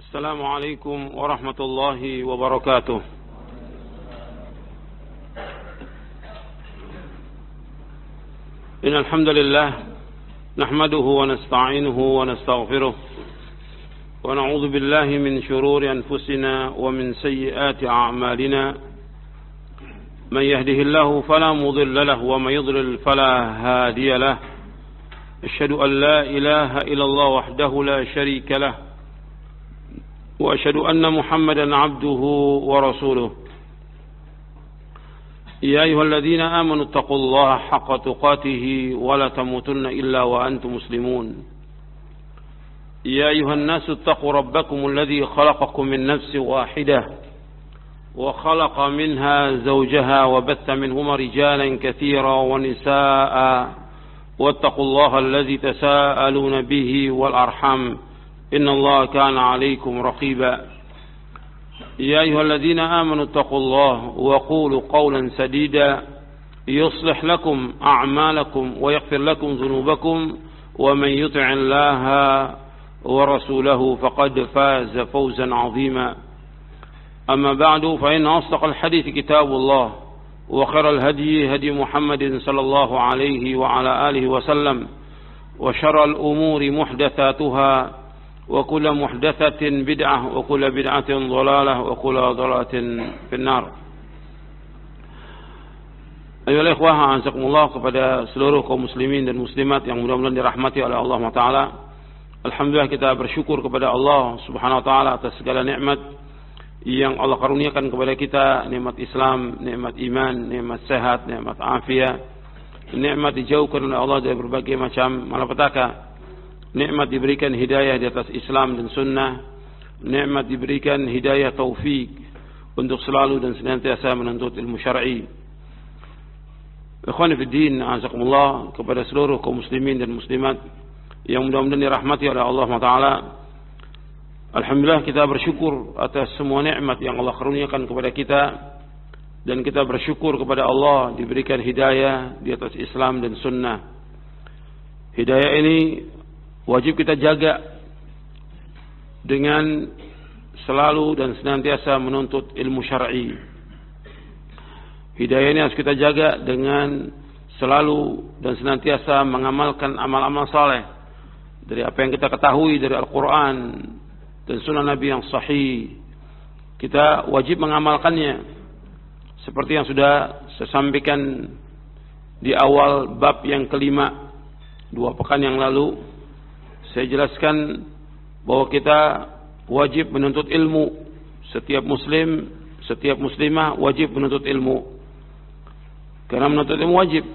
السلام عليكم ورحمة الله وبركاته. إن الحمد لله نحمده ونستعينه ونستغفره ونعوذ بالله من شرور أنفسنا ومن سيئات أعمالنا. من يهده الله فلا مضل له ومن يضلل فلا هادي له. أشهد أن لا إله إلا الله وحده لا شريك له وأشهد أن محمدا عبده ورسوله. يا أيها الذين آمنوا اتقوا الله حق تقاته ولا تموتن إلا وأنتم مسلمون. يا أيها الناس اتقوا ربكم الذي خلقكم من نفس واحدة وخلق منها زوجها وبث منهما رجالا كثيرا ونساء واتقوا الله الذي تساءلون به والأرحام إن الله كان عليكم رقيبا. يا أيها الذين آمنوا اتقوا الله وقولوا قولا سديدا يصلح لكم أعمالكم ويغفر لكم ذنوبكم ومن يطع الله ورسوله فقد فاز فوزا عظيما. أما بعد فإن أصدق الحديث كتاب الله وخير الهدي هدي محمد صلى الله عليه وعلى آله وسلم وشر الأمور محدثاتها وكل محدثة بدعة وكل بدعة ضلالة وكل ضلالة في النار. Ayolah ikhwah, azakumullah, kepada seluruh kaum muslimin dan muslimat yang mudah-mudahan dirahmati oleh Allah Ta'ala. Alhamdulillah, kita bersyukur kepada Allah Subhanahu Wa Ta'ala atas segala nikmat yang Allah karuniakan kepada kita, nikmat Islam, nikmat iman, nikmat sehat, nikmat afiat, nikmat dijauhkan oleh Allah dari berbagai macam malapetaka. Nikmat diberikan hidayah di atas Islam dan sunnah. Nikmat diberikan hidayah taufik untuk selalu dan senantiasa menuntut ilmu syar'i. Ikhwani fi din, azakumullah, kepada seluruh kaum muslimin dan muslimat yang mudah-mudahan dirahmati oleh Allah Ta'ala. Alhamdulillah, kita bersyukur atas semua nikmat yang Allah karuniakan kepada kita, dan kita bersyukur kepada Allah diberikan hidayah di atas Islam dan sunnah. Hidayah ini wajib kita jaga dengan selalu dan senantiasa menuntut ilmu syar'i. Hidayah ini harus kita jaga dengan selalu dan senantiasa mengamalkan amal-amal saleh dari apa yang kita ketahui dari Al-Quran dan sunnah Nabi yang sahih. Kita wajib mengamalkannya seperti yang sudah saya sampaikan di awal bab yang kelima 2 pekan yang lalu. Saya jelaskan bahwa kita wajib menuntut ilmu. Setiap muslim, setiap muslimah wajib menuntut ilmu. Karena menuntut ilmu wajib.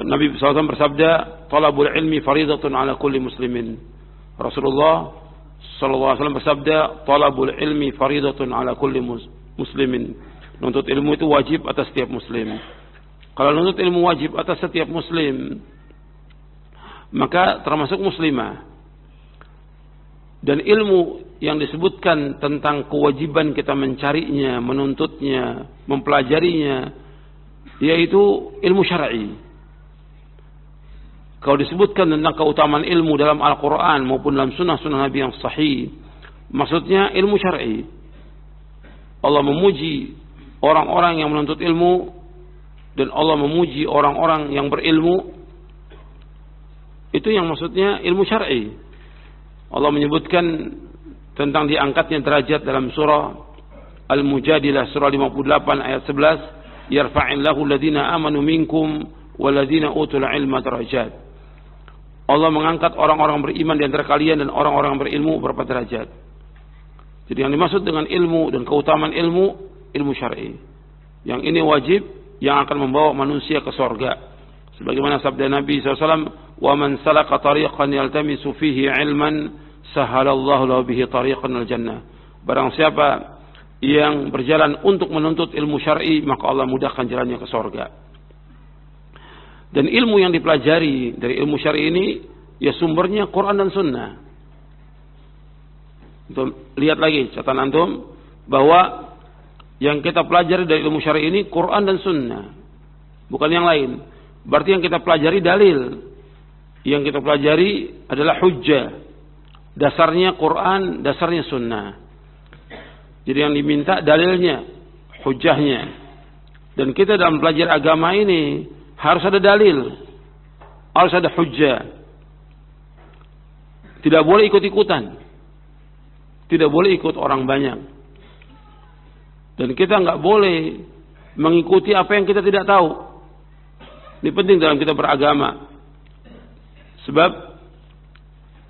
Nabi SAW bersabda, "Talabul ilmi faridatun ala kulli muslimin." Rasulullah SAW bersabda, "Talabul ilmi faridatun ala kulli muslimin." Menuntut ilmu itu wajib atas setiap muslim. Kalau menuntut ilmu wajib atas setiap muslim, maka termasuk muslimah. Dan ilmu yang disebutkan tentang kewajiban kita mencarinya, menuntutnya, mempelajarinya, yaitu ilmu syar'i. Kalau disebutkan tentang keutamaan ilmu dalam Al-Quran maupun dalam sunnah-sunnah Nabi yang sahih, maksudnya ilmu syar'i. Allah memuji orang-orang yang menuntut ilmu, dan Allah memuji orang-orang yang berilmu. Itu yang maksudnya ilmu syar'i. Allah menyebutkan tentang diangkatnya derajat dalam surah Al-Mujadilah surah 58 ayat 11, "Yarfa'illahu alladhina amanu minkum walladhina utul ilma darajat." Allah mengangkat orang-orang beriman di antara kalian dan orang-orang berilmu beberapa derajat. Jadi yang dimaksud dengan ilmu dan keutamaan ilmu, ilmu syar'i. Yang ini wajib, yang akan membawa manusia ke surga. Sebagaimana sabda Nabi SAW, "Wa man salaka tariqan yaltamisu fihi ilman, sahalallahu lahu bihi tariqan al-jannah." Barang siapa yang berjalan untuk menuntut ilmu syar'i, maka Allah mudahkan jalannya ke surga. Dan ilmu yang dipelajari dari ilmu syar'i ini, ya sumbernya Quran dan sunnah. Lihat lagi catatan antum, bahwa yang kita pelajari dari ilmu syar'i ini Quran dan sunnah, bukan yang lain. Berarti yang kita pelajari dalil, yang kita pelajari adalah hujjah. dasarnya Quran, dasarnya sunnah. Jadi yang diminta dalilnya, hujahnya. Dan kita dalam belajar agama ini harus ada dalil, harus ada hujah. Tidak boleh ikut-ikutan, tidak boleh ikut orang banyak. Dan kita nggak boleh mengikuti apa yang kita tidak tahu. Ini penting dalam kita beragama. Sebab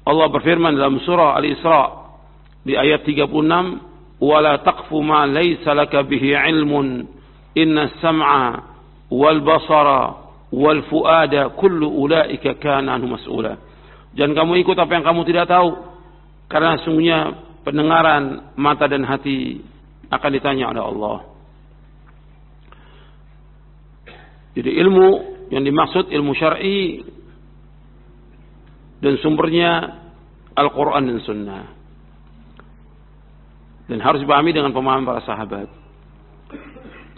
Allah berfirman dalam surah Al-Isra di ayat 36, "Wala taqfu ma laysa laka bihi 'ilmun, inna as-sam'a wal basara wal fuada kullu ulaika kana anhu mas'ula." Jangan kamu ikut apa yang kamu tidak tahu, karena sungguhnya pendengaran, mata dan hati akan ditanya oleh Allah. Jadi ilmu yang dimaksud ilmu syar'i dan sumbernya Al-Quran dan Sunnah. Dan harus dipahami dengan pemahaman para sahabat.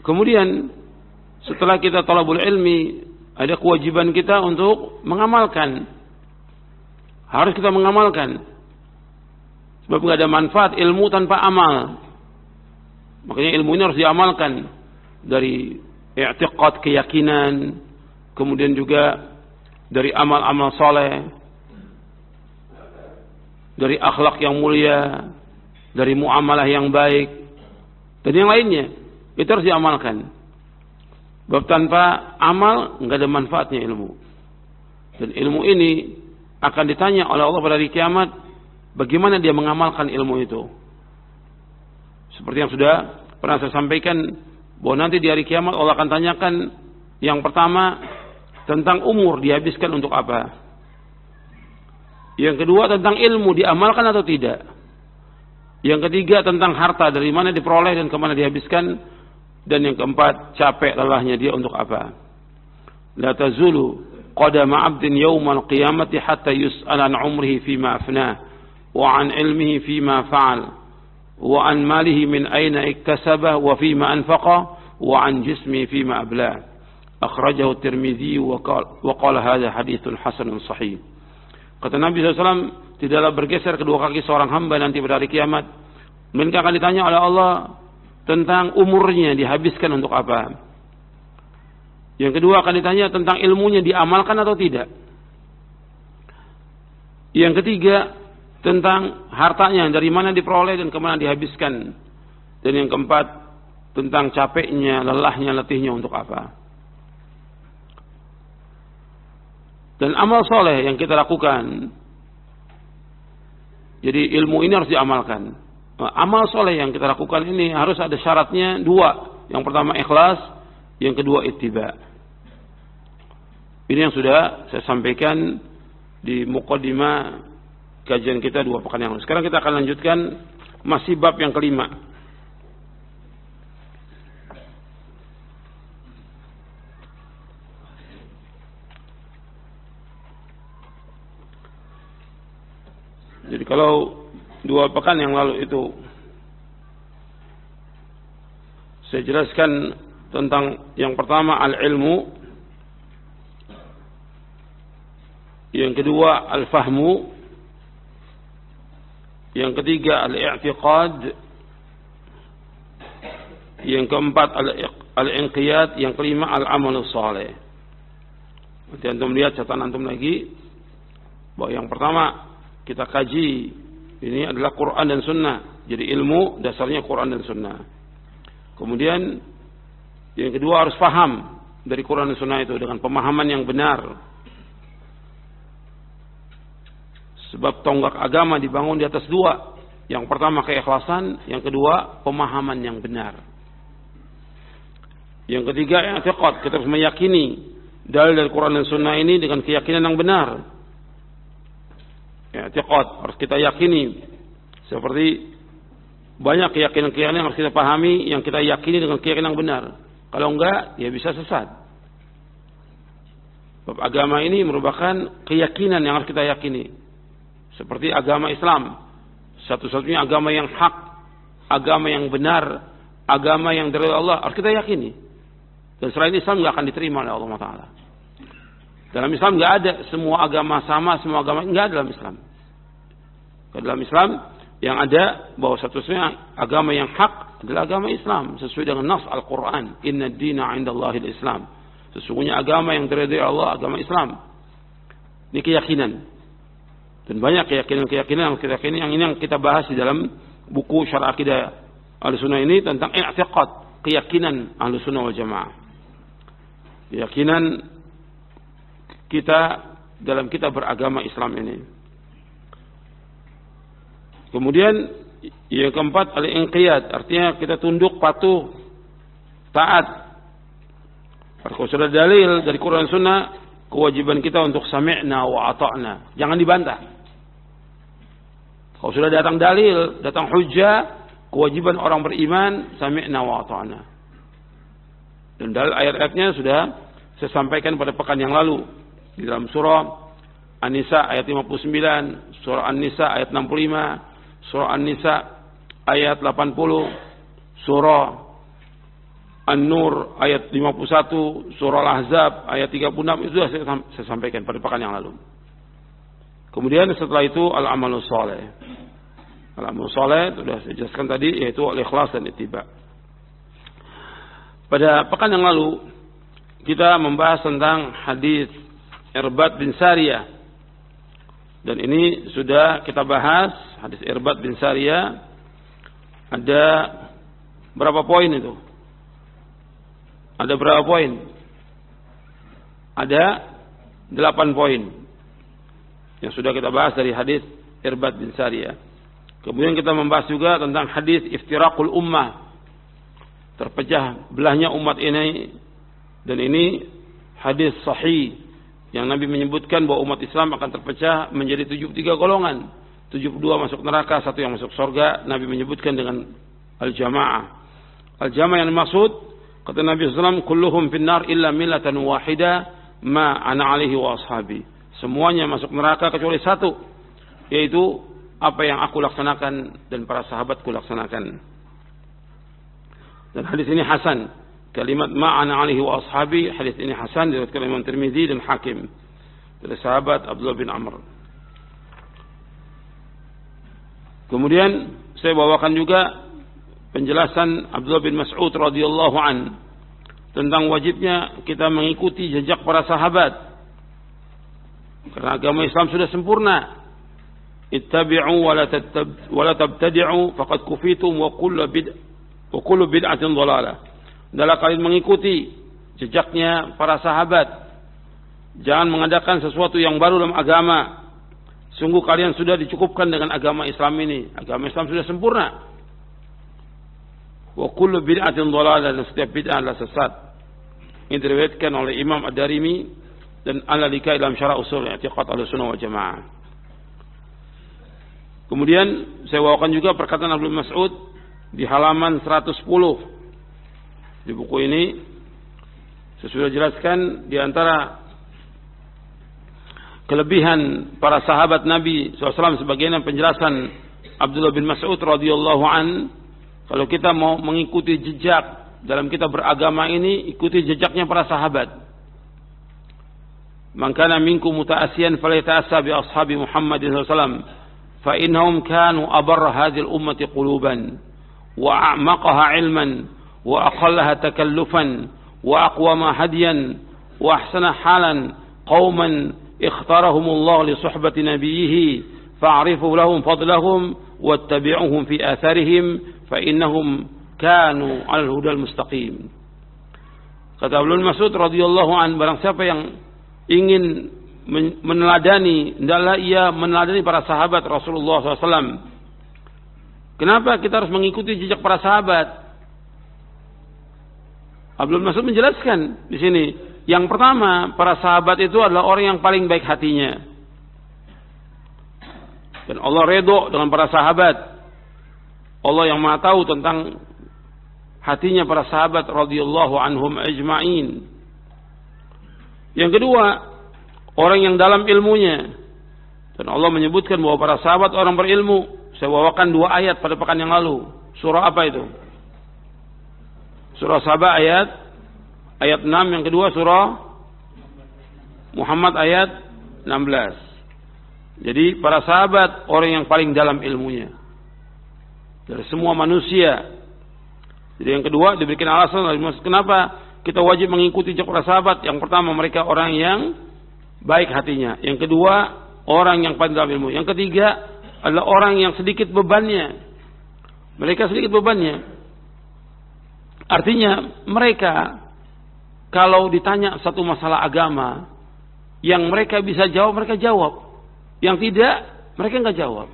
Kemudian setelah kita talabul ilmi, ada kewajiban kita untuk mengamalkan. Harus kita mengamalkan. Sebab tidak ada manfaat ilmu tanpa amal. Makanya ilmu ini harus diamalkan. Dari i'tiqad, keyakinan, kemudian juga dari amal-amal soleh, dari akhlak yang mulia, dari muamalah yang baik, dan yang lainnya. Itu harus diamalkan. Sebab tanpa amal nggak ada manfaatnya ilmu. Dan ilmu ini akan ditanya oleh Allah pada hari kiamat, bagaimana dia mengamalkan ilmu itu. Seperti yang sudah pernah saya sampaikan, bahwa nanti di hari kiamat Allah akan tanyakan yang pertama tentang umur dihabiskan untuk apa. Yang kedua tentang ilmu diamalkan atau tidak. Yang ketiga tentang harta, dari mana diperoleh dan kemana dihabiskan. Dan yang keempat, capek lelahnya dia untuk apa. La tazulu qadama 'abdin yawmal qiyamati hatta yus'ala an 'umrihi fima afnah wa 'an ilmihi fima fa'al wa 'an malihi min aina iktasabah wa fima anfaqa wa 'an jismihi fima ablah. Akhrajahu Tirmidzi wa qala hadha haditsun hasanun sahih. Kata Nabi SAW, tidaklah bergeser kedua kaki seorang hamba nanti pada hari kiamat. Melainkan akan ditanya oleh Allah tentang umurnya dihabiskan untuk apa. Yang kedua akan ditanya tentang ilmunya diamalkan atau tidak. Yang ketiga tentang hartanya, dari mana diperoleh dan kemana dihabiskan. Dan yang keempat tentang capeknya, lelahnya, letihnya untuk apa. Dan amal soleh yang kita lakukan. Jadi ilmu ini harus diamalkan. Amal soleh yang kita lakukan ini harus ada syaratnya dua. Yang pertama ikhlas, yang kedua ittiba. Ini yang sudah saya sampaikan di muqaddimah kajian kita 2 pekan yang lalu. Sekarang kita akan lanjutkan masih bab yang kelima. Jadi kalau 2 pekan yang lalu itu saya jelaskan tentang yang pertama al-ilmu, yang kedua al-fahmu, yang ketiga al-i'tiqad, yang keempat al-inqiyad, yang kelima al-amalus saleh. Nanti antum lihat catatan antum lagi bahwa yang pertama kita kaji ini adalah Quran dan Sunnah. Jadi ilmu dasarnya Quran dan Sunnah. Kemudian yang kedua harus paham dari Quran dan Sunnah itu dengan pemahaman yang benar. Sebab tonggak agama dibangun di atas 2. Yang pertama keikhlasan, yang kedua pemahaman yang benar. Yang ketiga i'tiqad, kita harus meyakini dalil dari Quran dan Sunnah ini dengan keyakinan yang benar. I'tiqad harus kita yakini, seperti banyak keyakinan-keyakinan yang harus kita pahami, yang kita yakini dengan keyakinan yang benar. Kalau enggak, ya bisa sesat. Sebab agama ini merupakan keyakinan yang harus kita yakini. Seperti agama Islam, satu-satunya agama yang hak, agama yang benar, agama yang dari Allah, harus kita yakini. Dan selain Islam enggak akan diterima oleh Allah Ta'ala. Dalam Islam enggak ada semua agama sama, semua agama enggak ada dalam Islam. Dalam Islam yang ada bahwa satu-satunya agama yang hak adalah agama Islam sesuai dengan nas Al-Quran. Inna ad-dina 'indallahil Islam. Sesungguhnya agama yang diridhai Allah agama Islam. Ini keyakinan. Dan banyak keyakinan yang ini yang kita bahas di dalam buku Syarah Aqidah Ahlussunnah ini tentang i'tiqad, keyakinan Ahlussunnah wal Jamaah. Keyakinan kita dalam kita beragama Islam ini. Kemudian yang keempat al-inqiyad, artinya kita tunduk, patuh, taat. Kalau sudah dalil dari Quran Sunnah, kewajiban kita untuk sami'na wa ata'na, jangan dibantah. Kalau sudah datang dalil, datang hujjah, kewajiban orang beriman sami'na wa ata'na. Dan dalil ayat-ayatnya sudah saya sampaikan pada pekan yang lalu di dalam surah An-Nisa ayat 59, surah An-Nisa ayat 65, surah An-Nisa ayat 80, surah An-Nur ayat 51, surah Al-Ahzab ayat 36, itu sudah saya sampaikan pada pekan yang lalu. Kemudian setelah itu al-amalus saleh. Al-amalus saleh sudah saya jelaskan tadi, yaitu al-ikhlas dan ittiba. Pada pekan yang lalu kita membahas tentang hadis Irbad bin Sariyah. Dan ini sudah kita bahas, hadis Irbad bin Sariyah ada berapa poin itu? Ada berapa poin? Ada 8 poin yang sudah kita bahas dari hadis Irbad bin Sariyah. Kemudian kita membahas juga tentang hadis iftiraqul ummah, terpecah belahnya umat ini. Dan ini hadis sahih yang Nabi menyebutkan bahwa umat Islam akan terpecah menjadi 73 golongan. 72 masuk neraka, 1 yang masuk surga. Nabi menyebutkan dengan al-jamaah. Al-jamaah yang dimaksud, kata Nabi SAW, kulluhum finnar illa millatan wahida ma ana alaihi wa ashabi. Semuanya masuk neraka kecuali 1, yaitu apa yang aku laksanakan dan para sahabatku laksanakan. Dan hadis ini hasan. Kalimat ma'ana alaihi wa ashabi, hadis ini hasan diriwayatkan Imam Tirmidzi dan Hakim dari sahabat Abdullah bin Amr. Kemudian saya bawakan juga penjelasan Abdullah bin Mas'ud radhiyallahu an tentang wajibnya kita mengikuti jejak para sahabat. Karena agama Islam sudah sempurna. Ittabi'u wa la tabtadi'u faqad kufitum wa kullu bid'atin dhalalah. Adalah kalian mengikuti jejaknya para sahabat. Jangan mengadakan sesuatu yang baru dalam agama. Sungguh kalian sudah dicukupkan dengan agama Islam ini. Agama Islam sudah sempurna. Wa kullu bid'atin dhalalah, dan setiap bid'ah adalah sesat. Ini diriwayatkan oleh Imam Ad-Darimi dan Al-Lalikai dalam Syarah Ushul I'tiqad Ahlussunnah wal Jamaah. Kemudian saya bawakan juga perkataan Abdul Mas'ud di halaman 110. Di buku ini saya sudah jelaskan di antara kelebihan para sahabat Nabi SAW sebagaimana penjelasan Abdullah bin Mas'ud radhiyallahu an. Kalau kita mau mengikuti jejak dalam kita beragama ini, ikuti jejaknya para sahabat. Man kana minkum muta'assiyan falyata'assa bi ashabi Muhammadin sallallahu alaihi wasallam fa innahum kanu abarra hadhihi al-ummati quluban wa a'maqaha 'ilman wa aqallaha takallufan wa aqwama hadiyan wa ahsana halan qauman ikhtarahumullah li suhbati nabiyhi fa'rifu lahum fadlahum wattabi'uhum fi atharihim fa innahum kanu 'alal hudal mustaqim. Kata Ibnu Mas'ud radhiyallahu an, barang siapa yang ingin meneladani, hendaklah ia meneladani para sahabat Rasulullah SAW. Kenapa kita harus mengikuti jejak para sahabat? Abdul Mas'ud menjelaskan di sini. Yang pertama, para sahabat itu adalah orang yang paling baik hatinya. Dan Allah redha dengan para sahabat. Allah yang Maha tahu tentang hatinya para sahabat radhiyallahu anhum ajma'in. Yang kedua, orang yang dalam ilmunya. Dan Allah menyebutkan bahwa para sahabat orang berilmu. Saya bawakan 2 ayat pada pekan yang lalu. Surah apa itu? Surah Sabah ayat 6, yang kedua surah Muhammad ayat 16. Jadi para sahabat orang yang paling dalam ilmunya dari semua manusia. Jadi yang kedua diberikan alasan kenapa kita wajib mengikuti jejak para sahabat. Yang pertama, mereka orang yang baik hatinya. Yang kedua, orang yang paling dalam ilmu. Yang ketiga adalah orang yang sedikit bebannya. Mereka sedikit bebannya. Artinya mereka kalau ditanya satu masalah agama yang mereka bisa jawab, mereka jawab. Yang tidak, mereka nggak jawab.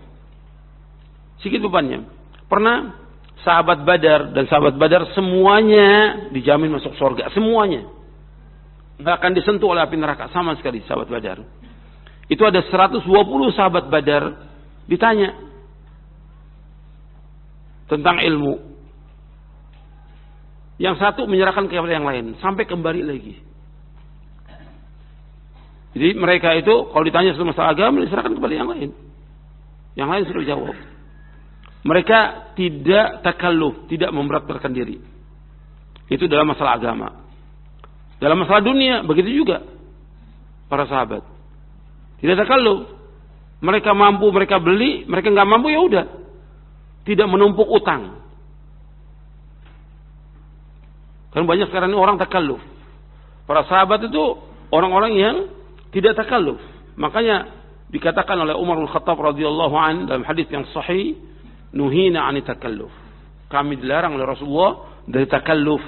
Sedikit bebannya. Pernah sahabat Badar dan sahabat Badar semuanya dijamin masuk surga, semuanya nggak akan disentuh oleh api neraka sama sekali. Sahabat Badar itu ada 120 sahabat Badar ditanya tentang ilmu, yang satu menyerahkan kepada yang lain sampai kembali lagi. Jadi mereka itu kalau ditanya soal masalah agama diserahkan kepada yang lain sudah jawab. Mereka tidak takalluf, tidak memberat-beratkan diri. Itu dalam masalah agama. Dalam masalah dunia, begitu juga para sahabat. Tidak takalluf. Mereka mampu, mereka beli. Mereka nggak mampu, ya udah. Tidak menumpuk utang. Kan banyak sekarang ini orang takalluf. Para sahabat itu orang-orang yang tidak takalluf. Makanya dikatakan oleh Umar bin Khattab radhiyallahu an dalam hadis yang sahih, nuhina 'ani takalluf. Kami dilarang oleh Rasulullah dari takalluf.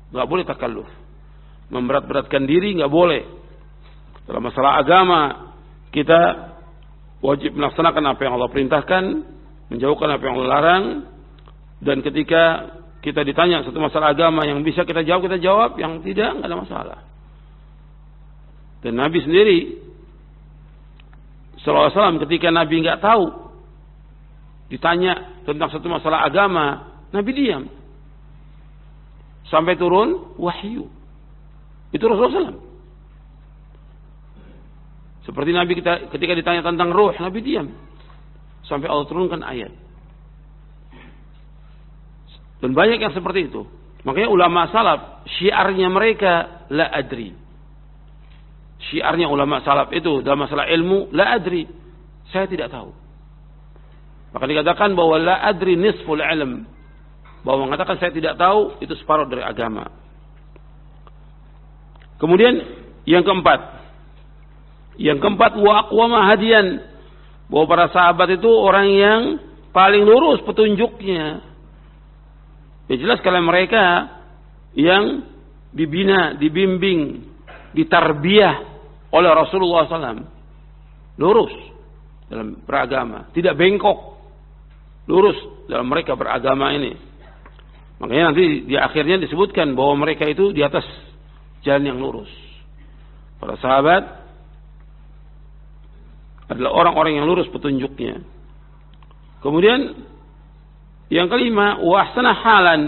Enggak boleh takalluf. Memberat-beratkan diri enggak boleh. Dalam masalah agama kita wajib melaksanakan apa yang Allah perintahkan, menjauhkan apa yang Allah larang, dan ketika kita ditanya satu masalah agama yang bisa kita jawab, yang tidak enggak ada masalah. Dan Nabi sendiri sallallahu alaihi wasallam ketika Nabi enggak tahu ditanya tentang satu masalah agama, Nabi diam. Sampai turun wahyu. Itu Rasulullah SAW. Seperti Nabi ketika ditanya tentang ruh, Nabi diam. Sampai Allah turunkan ayat. Dan banyak yang seperti itu. Makanya ulama salaf, syiarnya mereka, la adri. Syiarnya ulama salaf itu dalam masalah ilmu, la adri. Saya tidak tahu. Maka dikatakan bahwa la adri nisful ilm. Bahwa mengatakan saya tidak tahu itu separuh dari agama. Kemudian yang keempat wa aqwama hadiyan. Bahwa para sahabat itu orang yang paling lurus petunjuknya. Ya jelas kalau mereka yang dibina, dibimbing, ditarbiyah oleh Rasulullah SAW. Lurus dalam beragama, tidak bengkok. Lurus dalam mereka beragama ini. Makanya nanti di akhirnya disebutkan bahwa mereka itu di atas jalan yang lurus. Para sahabat adalah orang-orang yang lurus petunjuknya. Kemudian yang kelima, wa ahsana halan.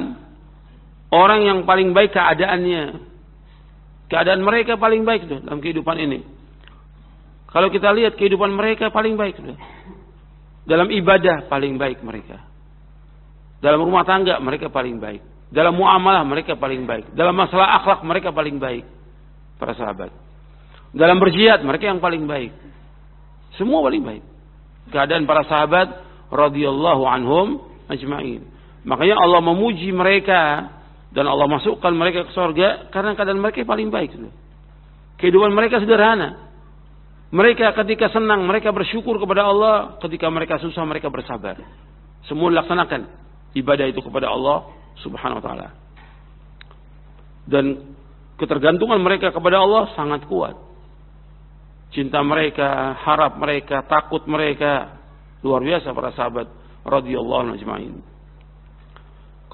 Orang yang paling baik keadaannya. Keadaan mereka paling baik dalam kehidupan ini. Kalau kita lihat kehidupan mereka paling baik. Dalam ibadah paling baik mereka. Dalam rumah tangga mereka paling baik. Dalam muamalah mereka paling baik. Dalam masalah akhlak mereka paling baik. Para sahabat. Dalam berjihad mereka yang paling baik. Semua paling baik. Keadaan para sahabat radhiyallahu anhum ajma'in. Makanya Allah memuji mereka dan Allah masukkan mereka ke surga karena keadaan mereka paling baik. Kehidupan mereka sederhana. Mereka ketika senang mereka bersyukur kepada Allah, ketika mereka susah mereka bersabar. Semua dilaksanakan ibadah itu kepada Allah Subhanahu wa taala. Dan ketergantungan mereka kepada Allah sangat kuat. Cinta mereka, harap mereka, takut mereka luar biasa para sahabat radhiyallahu anhum ajma'in.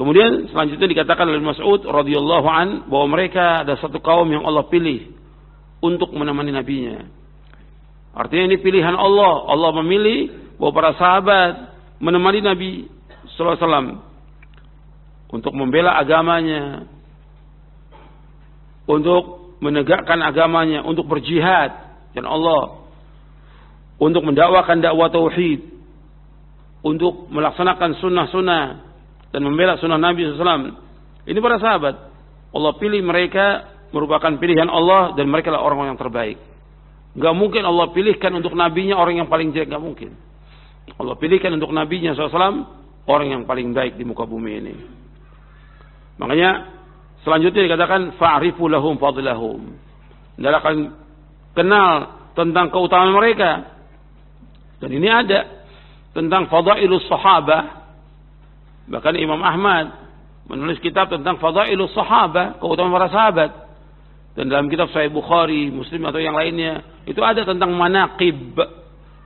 Kemudian selanjutnya dikatakan oleh Mas'ud radhiyallahu an bahwa mereka ada satu kaum yang Allah pilih untuk menemani nabinya. Artinya ini pilihan Allah. Allah memilih bahwa para sahabat menemani Nabi sallallahu alaihi wasallam untuk membela agamanya, untuk menegakkan agamanya, untuk berjihad dan Allah, untuk mendakwakan dakwah tauhid, untuk melaksanakan sunnah-sunnah dan membela sunnah Nabi SAW. Ini para sahabat. Allah pilih mereka merupakan pilihan Allah dan mereka adalah orang-orang yang terbaik. Gak mungkin Allah pilihkan untuk nabinya orang yang paling jelek, gak mungkin. Allah pilihkan untuk nabinya SAW orang yang paling baik di muka bumi ini. Makanya selanjutnya dikatakan fa'rifu lahum fadlahum. Anda akan kenal tentang keutamaan mereka. Dan ini ada tentang fadailus sahabah. Bahkan Imam Ahmad menulis kitab tentang fadailus sahabah, keutamaan para sahabat. Dan dalam kitab Sahih Bukhari, Muslim atau yang lainnya, itu ada tentang manaqib.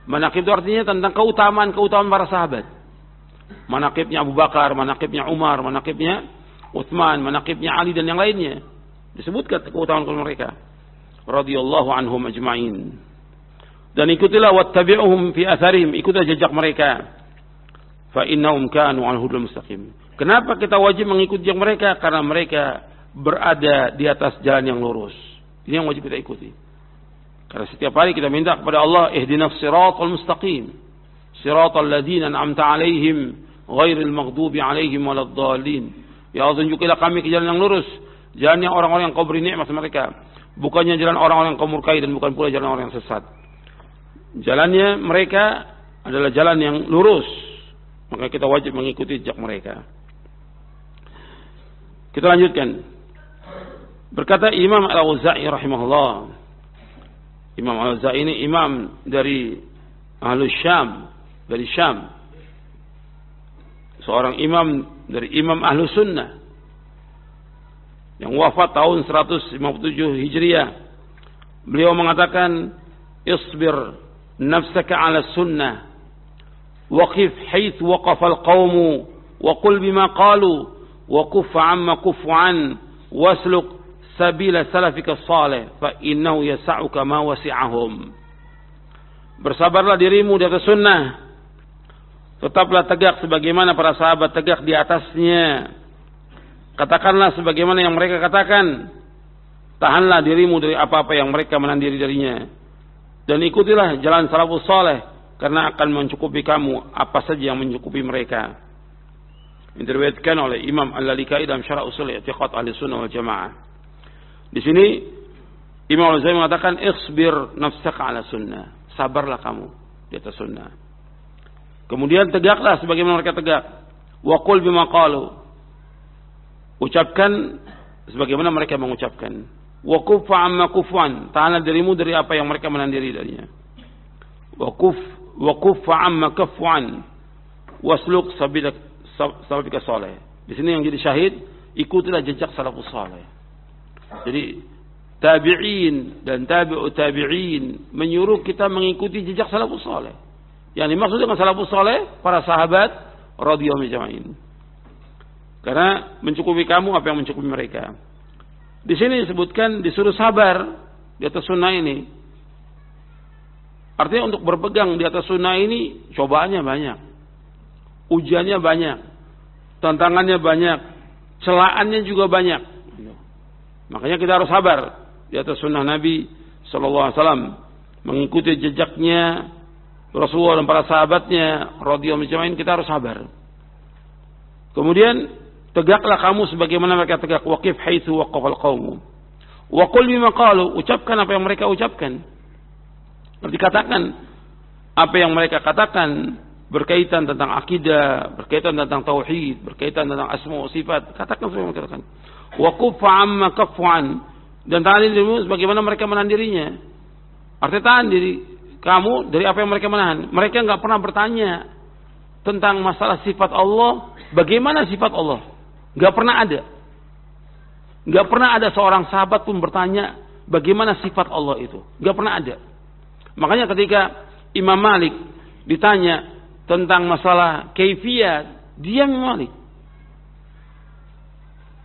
Manaqib itu artinya tentang keutamaan para sahabat. Manaqibnya Abu Bakar, manaqibnya Umar, manaqibnya Utsman, manaqibnya Ali dan yang lainnya. Disebutkan keutamaan mereka. Radhiyallahu anhum ajma'in. Dan ikutilah wattabi'uhum fi atharihim, ikutilah jejak mereka. Fa innahum kanu 'alal hudal mustaqim. Kenapa kita wajib mengikuti jejak mereka? Karena mereka berada di atas jalan yang lurus. Ini yang wajib kita ikuti. Karena setiap hari kita minta kepada Allah, ihdinas siratal mustaqim. Siratal ladzina an'amta 'alaihim ghairil maghdubi 'alaihim waladdallin. Ya Allah, tunjukilah kami ke jalan yang lurus, jalannya orang-orang yang Kau beri nikmat mereka, bukannya jalan orang-orang yang Kau murkai dan bukan pula jalan orang yang sesat. Jalannya mereka adalah jalan yang lurus, maka kita wajib mengikuti jejak mereka. Kita lanjutkan. Berkata Imam Al-Auza'i rahimahullah. Imam Al-Auza'i ini imam dari Ahlus Syam, dari Syam. Seorang imam dari Imam Ahlus Sunnah yang wafat tahun 157 Hijriah. Beliau mengatakan, "Isbir nafsaka 'ala sunnah, waqif haitsu waqafa al-qaum, wa qul bima qalu." وَكُفَّ عَمَّا كُفُّ عَنْ وَاسْلُكْ سَبِيلَ سَلَفِكَ الصَّالِحِ فَإِنَّهُ يَسَعُكَ مَا وَسِعَهُمْ. Bersabarlah dirimu di atas sunnah, tetaplah tegak sebagaimana para sahabat tegak di atasnya. Katakanlah sebagaimana yang mereka katakan, tahanlah dirimu dari apa-apa yang mereka menahan diri darinya, dan ikutilah jalan salafus saleh, karena akan mencukupi kamu apa saja yang mencukupi mereka. Yang diriwayatkan oleh Imam Al-Lalikai dalam Syarah Ushul I'tiqad Ahlussunnah wal Jamaah. Di sini Imam Al-Ghazali mengatakan, "Isbir nafsaka 'ala sunnah." Sabarlah kamu di atas sunnah. Kemudian tegaklah sebagaimana mereka tegak. Wa qul bima qalu. Ucapkan sebagaimana mereka mengucapkan. Wa kuffa 'amma kufwan. Tahanlah dirimu dari apa yang mereka menahan diri darinya. Wa kuffa 'amma kafwan. Wasluk salafika saleh. Di sini yang jadi syahid, ikutilah jejak salafus saleh. Jadi tabi'in dan tabi'ut tabi'in menyuruh kita mengikuti jejak salafus saleh. Yang dimaksud dengan salafus saleh, para sahabat radhiyallahu anhum. Karena mencukupi kamu apa yang mencukupi mereka. Di sini disebutkan disuruh sabar di atas sunnah ini. Artinya untuk berpegang di atas sunnah ini cobaannya banyak. Ujiannya banyak, tantangannya banyak, celaannya juga banyak. Makanya kita harus sabar di atas sunnah Nabi Sallallahu Alaihi Wasallam, mengikuti jejaknya Rasulullah dan para sahabatnya radhiyallahu anhum. Kita harus sabar. Kemudian tegaklah kamu sebagaimana mereka tegak. Waqif haitsu waqafal qaum. Wa qul bima qalu. Ucapkan apa yang mereka ucapkan. Berarti katakan apa yang mereka katakan. Berkaitan tentang akidah, berkaitan tentang tauhid, berkaitan tentang asma wa sifat, katakan seperti yang katakan. Wa kuffa 'amma kafwan, dan tahan dirimu sebagaimana mereka menahan dirinya. Artinya tahan diri kamu dari apa yang mereka menahan. Mereka enggak pernah bertanya tentang masalah sifat Allah, bagaimana sifat Allah? Enggak pernah ada. Enggak pernah ada seorang sahabat pun bertanya bagaimana sifat Allah itu. Enggak pernah ada. Makanya ketika Imam Malik ditanya tentang masalah kaifiyat, dia Imam Malik.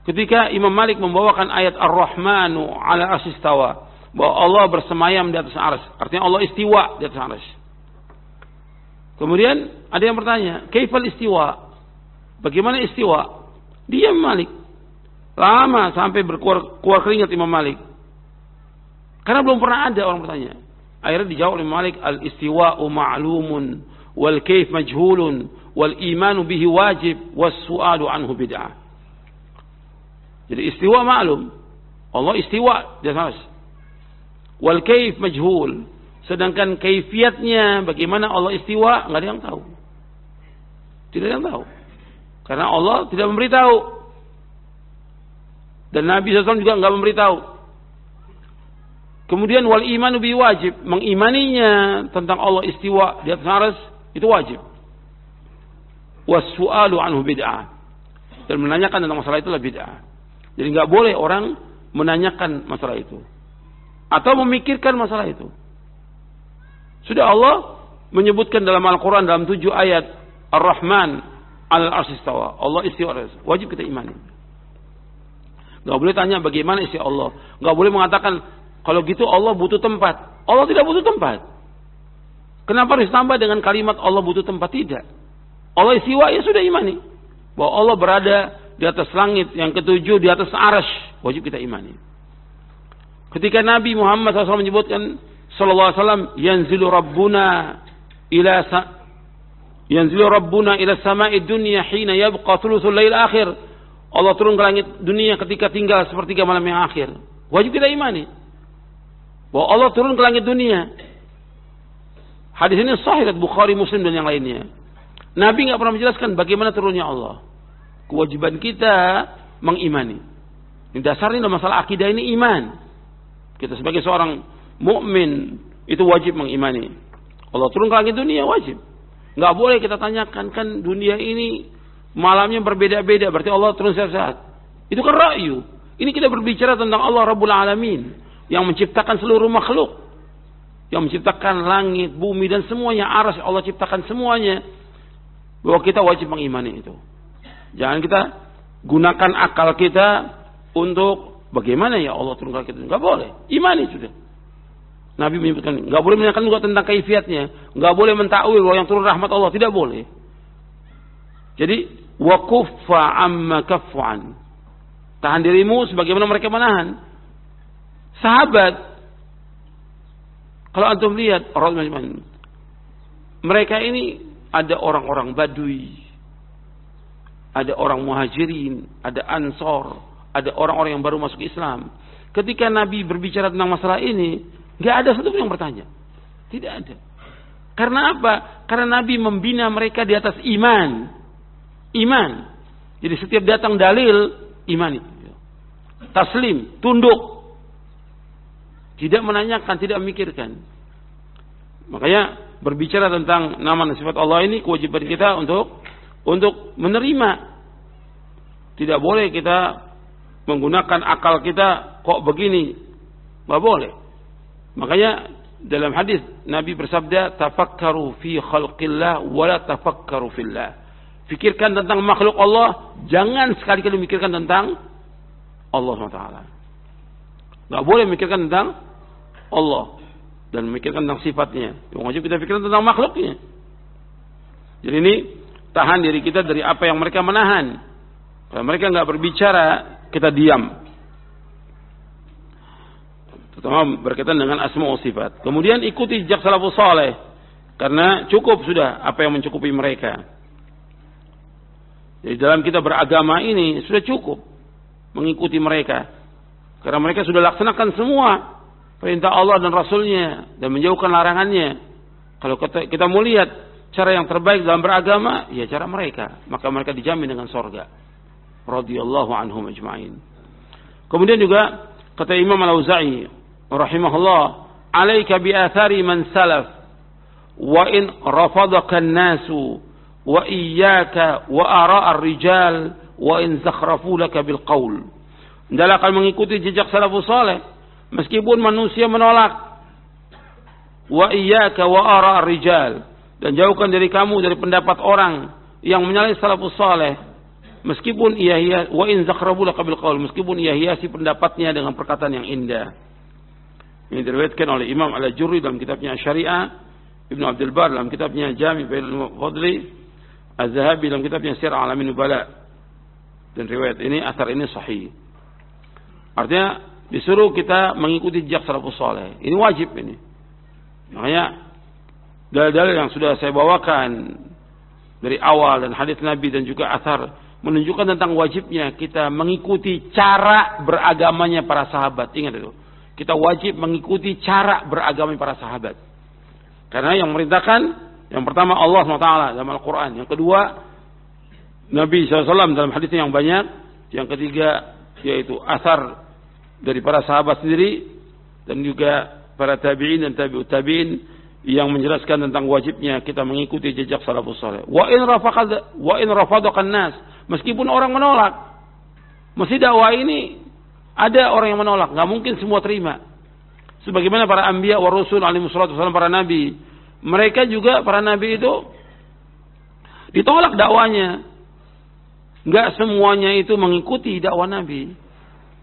Ketika Imam Malik membawakan ayat Ar-Rahmanu 'ala arsy istawa, bahwa Allah bersemayam di atas arsy, artinya Allah istiwa di atas arsy. Kemudian ada yang bertanya, kaifal istiwa? Bagaimana istiwa? Dia Imam Malik. Lama sampai keluar keringat Imam Malik. Karena belum pernah ada orang bertanya. Akhirnya dijawab oleh Malik, al-istiwa'u ma'lumun wal kaif majhulun wal imanu bihi wajib was su'alu anhu bid'ah. Jadi istiwa maklum, Allah istiwa di atas. Wal kaif majhul, Sedangkan kaifiatnya, bagaimana Allah istiwa, nggak ada yang tahu. Tidak ada yang tahu. Karena Allah tidak memberitahu. Dan Nabi SAW juga nggak memberitahu. Kemudian wal imanu bi wajib, mengimaninya tentang Allah istiwa di atas arsy itu wajib. Was-su'alu anhu bid'ah. Dan menanyakan tentang masalah itu adalah bid'ah. Jadi nggak boleh orang menanyakan masalah itu atau memikirkan masalah itu. Sudah Allah menyebutkan dalam Al-Quran dalam 7 ayat Ar-Rahman al-arsy istawa. Allah istiwa, wajib kita imani. Nggak boleh tanya bagaimana istiwa Allah. Nggak boleh mengatakan kalau gitu Allah butuh tempat. Allah tidak butuh tempat. Kenapa harus tambah dengan kalimat Allah butuh tempat? Tidak. Allah istiwa, ya sudah imani. Bahwa Allah berada di atas langit yang ketujuh, di atas arsy. Wajib kita imani. Ketika Nabi Muhammad SAW menyebutkan sallallahu alaihi wasallam, yanzilu rabbuna ila sama'i dunya hina yabqa thuluthul lail akhir. Allah turun ke langit dunia ketika tinggal sepertiga malam yang akhir. Wajib kita imani bahwa Allah turun ke langit dunia. Hadis ini sahih dari Bukhari, Muslim dan yang lainnya. Nabi nggak pernah menjelaskan bagaimana turunnya Allah. Kewajiban kita mengimani. Ini dasarnya dalam masalah akidah ini iman. Kita sebagai seorang mukmin itu wajib mengimani. Allah turun ke langit dunia, wajib. Nggak boleh kita tanyakan, kan dunia ini malamnya berbeda-beda, berarti Allah turun setiap saat. Itu kan ra'yu. Ini kita berbicara tentang Allah Rabbul Alamin yang menciptakan seluruh makhluk, yang menciptakan langit, bumi dan semuanya, arsy Allah ciptakan semuanya. Bahwa kita wajib mengimani itu. Jangan kita gunakan akal kita untuk bagaimana ya Allah turun ke langit dunia. Nggak boleh. Imani sudah. Nabi menyebutkan, nggak boleh menanyakan juga tentang kaifiatnya, nggak boleh mentakwil bahwa yang turun rahmat Allah, tidak boleh. Jadi wakuffa amma kaffuan, tahan dirimu sebagaimana mereka menahan. Sahabat, kalau antum lihat orang mereka ini ada orang-orang Badui, ada orang Muhajirin, ada Ansor, ada orang-orang yang baru masuk Islam. Ketika Nabi berbicara tentang masalah ini, nggak ada satu pun yang bertanya. Tidak ada. Karena apa? Karena Nabi membina mereka di atas iman. Iman. Jadi setiap datang dalil, imani. Taslim, tunduk. Tidak menanyakan, tidak memikirkan. Makanya berbicara tentang nama dan sifat Allah ini kewajiban kita untuk menerima. Tidak boleh kita menggunakan akal kita kok begini. Nggak boleh. Makanya dalam hadis Nabi bersabda, tafakkaru fi khalqillah wa la tafakkaru fillah. Fikirkan tentang makhluk Allah, jangan sekali-kali memikirkan tentang Allah SWT. Nggak boleh memikirkan tentang Allah dan memikirkan tentang sifatnya. Yang wajib kita pikirkan tentang makhluknya. Jadi ini tahan diri kita dari apa yang mereka menahan. Kalau mereka nggak berbicara, kita diam. Terutama berkaitan dengan asma wa sifat. Kemudian ikuti jejak salafus saleh, karena cukup sudah apa yang mencukupi mereka. Jadi dalam kita beragama ini sudah cukup mengikuti mereka, karena mereka sudah laksanakan semua perintah Allah dan Rasulnya dan menjauhkan larangannya. Kalau kita mau lihat cara yang terbaik dalam beragama, ya cara mereka, maka mereka dijamin dengan surga. Radhiyallahu anhum ajma'in. Kemudian juga kata Imam Al-Auza'i rahimahullah, "Alaika bi athari man salaf wa in rafadaka an-nasu wa iyyaka wa ara' ar-rijal wa in zakhrafu laka bil qaul." Hendaklah kalian mengikuti jejak salafus saleh meskipun manusia menolak. Wa iyyaka wa ara' ar-rijal, dan jauhkan dari kamu dari pendapat orang yang menyalahi salafus saleh. Meskipun ia wa in zakhrafu laka bil qaul, meskipun ia hiasi pendapatnya dengan perkataan yang indah. Ini diriwayatkan oleh Imam Al-Ajurri dalam kitabnya Syariah, Ibnu Abdul Bar dalam kitabnya Jami' Bainul Fadli, Az-Zahabi dalam kitabnya Sirr Alamin Nubala. Dan riwayat ini, asar ini sahih. Artinya disuruh kita mengikuti jejak salafus saleh. Ini wajib ini. Makanya dalil-dalil yang sudah saya bawakan dari awal dan hadis Nabi dan juga asar menunjukkan tentang wajibnya kita mengikuti cara beragamanya para sahabat. Ingat itu. Kita wajib mengikuti cara beragamanya para sahabat. Karena yang memerintahkan yang pertama Allah SWT dalam Al-Quran. Yang kedua Nabi SAW dalam hadis yang banyak. Yang ketiga yaitu asar dari para sahabat sendiri dan juga para tabi'in dan tabi'ut tabi'in yang menjelaskan tentang wajibnya kita mengikuti jejak salafus saleh. Wa in rafadakan nas, meskipun orang menolak. Mesti dakwah ini ada orang yang menolak, enggak mungkin semua terima. Sebagaimana para anbiya wa rasul alaihi wasallam, para nabi, mereka juga para nabi itu ditolak dakwanya. Enggak semuanya itu mengikuti dakwah nabi.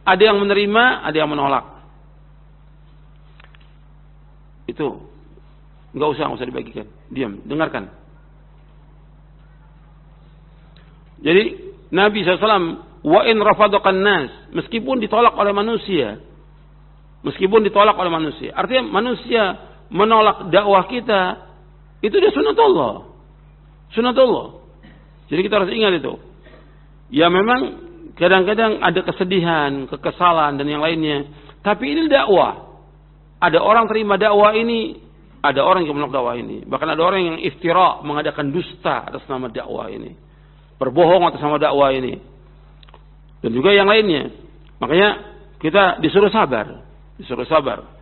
Ada yang menerima, ada yang menolak. Itu enggak usah dibagikan. Diam, dengarkan. Jadi Nabi SAW, wa in rafadakan nas, meskipun ditolak oleh manusia. Meskipun ditolak oleh manusia. Artinya manusia menolak dakwah kita, itu dia sunatullah. Sunatullah. Jadi kita harus ingat itu. Ya memang kadang-kadang ada kesedihan, kekesalan dan yang lainnya. Tapi ini dakwah. Ada orang terima dakwah ini, ada orang yang menolak dakwah ini. Bahkan ada orang yang iftira, mengadakan dusta atas nama dakwah ini. Berbohong atas nama dakwah ini. Dan juga yang lainnya. Makanya kita disuruh sabar. Disuruh sabar.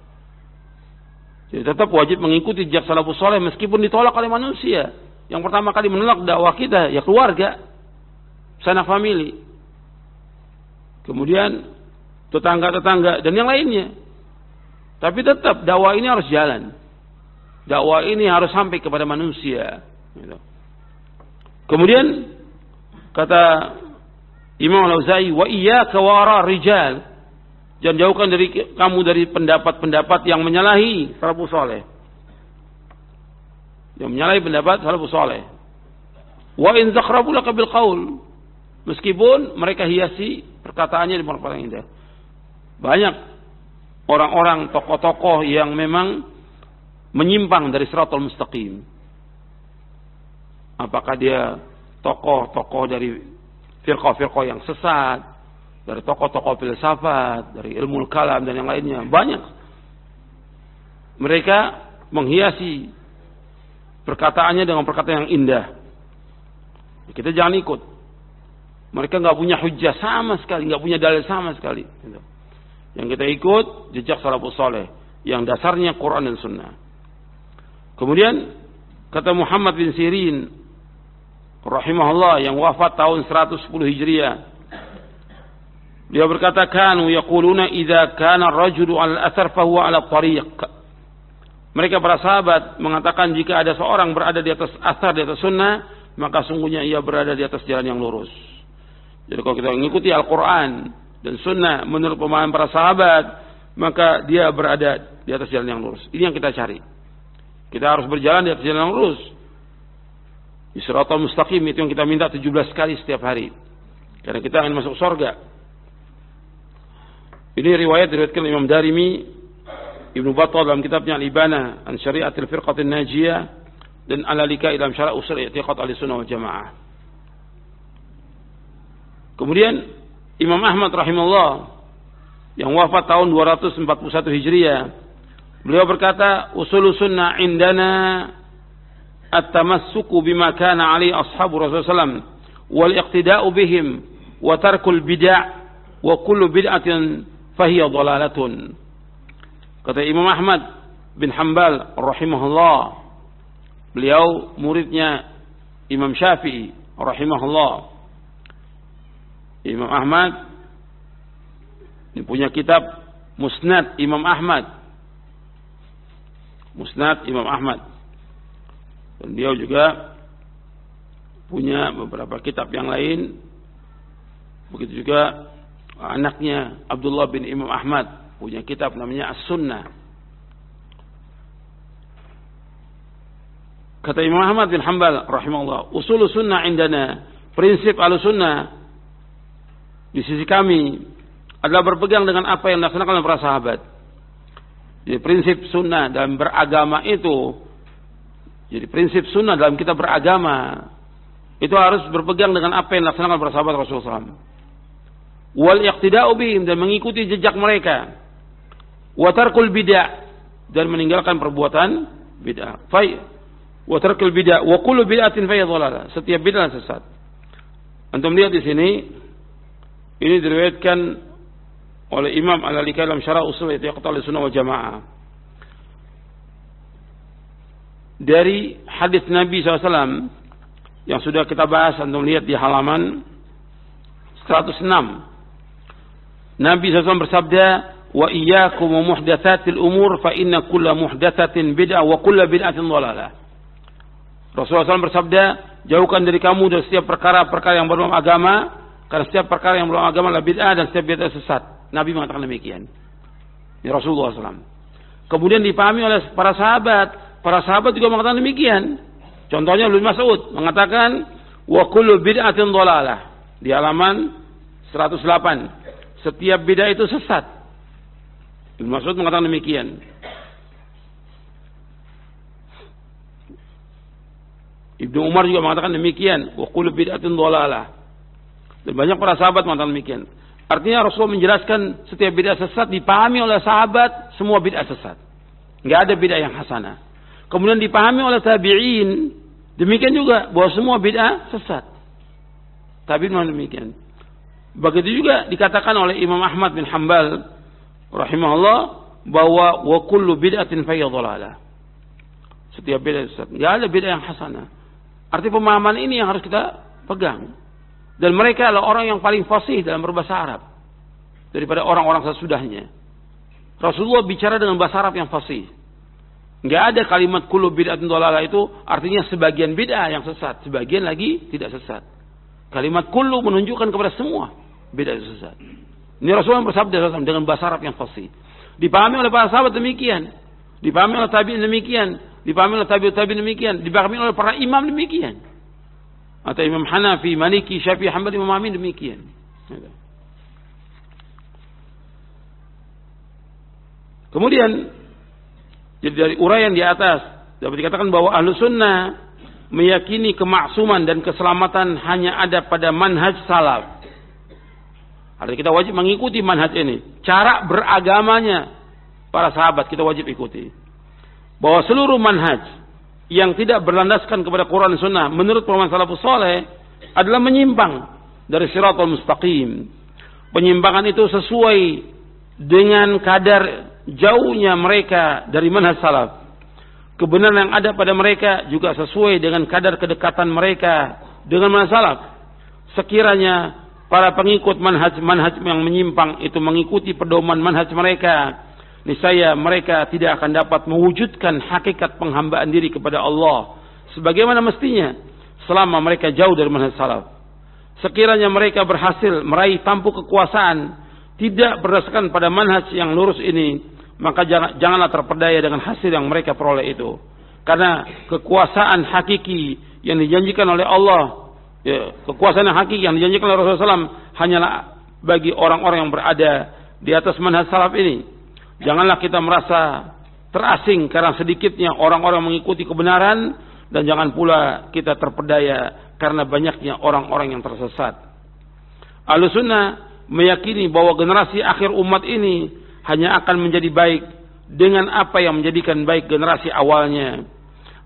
Jadi tetap wajib mengikuti jejak salafus saleh meskipun ditolak oleh manusia. Yang pertama kali menolak dakwah kita, ya keluarga. Sanak famili. Kemudian tetangga-tetangga dan yang lainnya. Tapi tetap dakwah ini harus jalan. Dakwah ini harus sampai kepada manusia. Kemudian kata Imam Al-Auza'i, wa iyyaka wa ara rijal. Jangan jauhkan kamu dari pendapat-pendapat yang menyalahi salafus saleh. Yang menyalahi pendapat salafus saleh. Wa in zakhrabu laka bil qaul. Meskipun mereka hiasi perkataannya dengan perkataan yang indah. Banyak orang-orang tokoh-tokoh yang memang menyimpang dari shiratal mustaqim. Apakah dia tokoh-tokoh dari firqah-firqah yang sesat, dari tokoh-tokoh filsafat, dari ilmu kalam dan yang lainnya. Banyak. Mereka menghiasi perkataannya dengan perkataan yang indah. Kita jangan ikut. Mereka nggak punya hujjah sama sekali, nggak punya dalil sama sekali. Yang kita ikut jejak salafus saleh yang dasarnya Quran dan Sunnah. Kemudian kata Muhammad bin Sirin rahimahullah yang wafat tahun 110 Hijriah. Dia berkata, kanu yaquluna idza kana ar-rajulu 'ala al-athar fa huwa 'ala at-tariq. Mereka para sahabat mengatakan jika ada seorang berada di atas athar, di atas sunnah, maka sungguhnya ia berada di atas jalan yang lurus. Jadi kalau kita mengikuti Al-Quran dan Sunnah menurut pemahaman para sahabat, maka dia berada di atas jalan yang lurus. Ini yang kita cari. Kita harus berjalan di atas jalan yang lurus. Di Shiratal Mustaqim itu yang kita minta 17 kali setiap hari. Karena kita akan masuk surga. Ini riwayat diriwayatkan Imam Darimi, Ibnu Battah dalam kitabnya Al-Ibana an Syari'atil Firqatin Najiyah dan Al-Alika dalam Syara' Usul I'tiqad Ahlussunnah wal Jamaah. Kemudian Imam Ahmad rahimahullah yang wafat tahun 241 Hijriah, beliau berkata, usul sunnah indana at-tamassuku bima kana alaihi ashabu Rasulullah sallam wal iqtida'u bihim wa tarkul bid'ah wa kullu bid'atin fahiya dhalalatun. Kata Imam Ahmad bin Hanbal rahimahullah, beliau muridnya Imam Syafi'i rahimahullah. Imam Ahmad ini punya kitab Musnad Imam Ahmad. Musnad Imam Ahmad. Dan dia juga punya beberapa kitab yang lain. Begitu juga anaknya Abdullah bin Imam Ahmad punya kitab namanya As-Sunnah. Kata Imam Ahmad bin Hanbal rahimahullah, usul sunnah indana, prinsip al-sunnah di sisi kami adalah berpegang dengan apa yang dilaksanakan oleh para sahabat. Jadi prinsip sunnah dalam beragama itu, jadi prinsip sunnah dalam kita beragama itu harus berpegang dengan apa yang dilaksanakan oleh para sahabat Rasulullah SAW. Wal iqtida'u bihim, dan mengikuti jejak mereka. Wa tarkul bid'ah, dan meninggalkan perbuatan bid'ah. Wa tarkul bid'ah wa kullu bid'atin fa dhalalah. Setiap bid'ah sesat. Antum lihat di sini, ini diriwayatkan oleh Imam Al-Albani dalam Syarah Ushul I'tiqad Sunnah wal Jamaah. Dari hadis Nabi SAW yang sudah kita bahas, antum lihat di halaman 106. Nabi SAW bersabda, wa iyyakum wa muhdatsatil umur fa inna kulla muhdatsatin bid'ah wa kulla bid'atin dhalalah. Rasulullah SAW bersabda, jauhkan dari kamu dari setiap perkara-perkara yang berbau agama, karena setiap perkara yang berbau agama adalah bid'ah dan setiap bid'ah sesat. Nabi mengatakan demikian. Ya Rasulullah SAW. Kemudian dipahami oleh para sahabat. Para sahabat juga mengatakan demikian. Contohnya Ibnu Mas'ud mengatakan, wa kullu bid'atin dhalalah. Di halaman 108. Setiap bid'ah itu sesat. Ibnu Mas'ud mengatakan demikian. Ibnu Umar juga mengatakan demikian. Wa kullu bid'atin dhalalah. Dan banyak para sahabat mengatakan demikian. Artinya Rasulullah menjelaskan setiap bid'ah sesat dipahami oleh sahabat, semua bid'ah sesat. Enggak ada bid'ah yang hasanah. Kemudian dipahami oleh tabi'in, demikian juga bahwa semua bid'ah sesat. Tabi'in memang demikian. Begitu juga dikatakan oleh Imam Ahmad bin Hanbal rahimahullah bahwa wa kullu bid'atin fa dhalalah. Setiap bid'ah sesat. Enggak ada bid'ah yang hasanah. Arti pemahaman ini yang harus kita pegang. Dan mereka adalah orang yang paling fasih dalam berbahasa Arab daripada orang-orang sesudahnya. Rasulullah bicara dengan bahasa Arab yang fasih. Enggak ada kalimat kullu bid'atin dhalalah itu artinya sebagian bid'ah yang sesat, sebagian lagi tidak sesat. Kalimat kullu menunjukkan kepada semua bid'ah sesat. Ini Rasulullah bersabda dengan bahasa Arab yang fasih. Dipahami oleh para sahabat demikian, dipahami oleh tabi'in demikian, dipahami oleh tabi'in demikian, dipahami oleh para imam demikian. Atau Imam Hanafi, Maliki, Syafi'i, Hanbali memahami demikian. Kemudian jadi dari uraian di atas dapat dikatakan bahwa ahlu sunnah meyakini kemaksuman dan keselamatan hanya ada pada manhaj salaf. Artinya kita wajib mengikuti manhaj ini. Cara beragamanya para sahabat kita wajib ikuti. Bahwa seluruh manhaj yang tidak berlandaskan kepada Quran dan Sunnah menurut pemahaman salafus saleh adalah menyimpang dari siratal mustaqim. Penyimpangan itu sesuai dengan kadar jauhnya mereka dari manhaj salaf. Kebenaran yang ada pada mereka juga sesuai dengan kadar kedekatan mereka dengan manhaj salaf. Sekiranya para pengikut manhaj yang menyimpang itu mengikuti pedoman manhaj mereka, niscaya mereka tidak akan dapat mewujudkan hakikat penghambaan diri kepada Allah sebagaimana mestinya selama mereka jauh dari manhaj salaf. Sekiranya mereka berhasil meraih tampuk kekuasaan tidak berdasarkan pada manhaj yang lurus ini, maka janganlah terpedaya dengan hasil yang mereka peroleh itu. Karena kekuasaan hakiki yang dijanjikan oleh Allah, kekuasaan yang hakiki yang dijanjikan oleh Rasulullah SAW hanyalah bagi orang-orang yang berada di atas manhaj salaf ini. Janganlah kita merasa terasing karena sedikitnya orang-orang mengikuti kebenaran, dan jangan pula kita terpedaya karena banyaknya orang-orang yang tersesat. Ahlussunnah meyakini bahwa generasi akhir umat ini hanya akan menjadi baik dengan apa yang menjadikan baik generasi awalnya.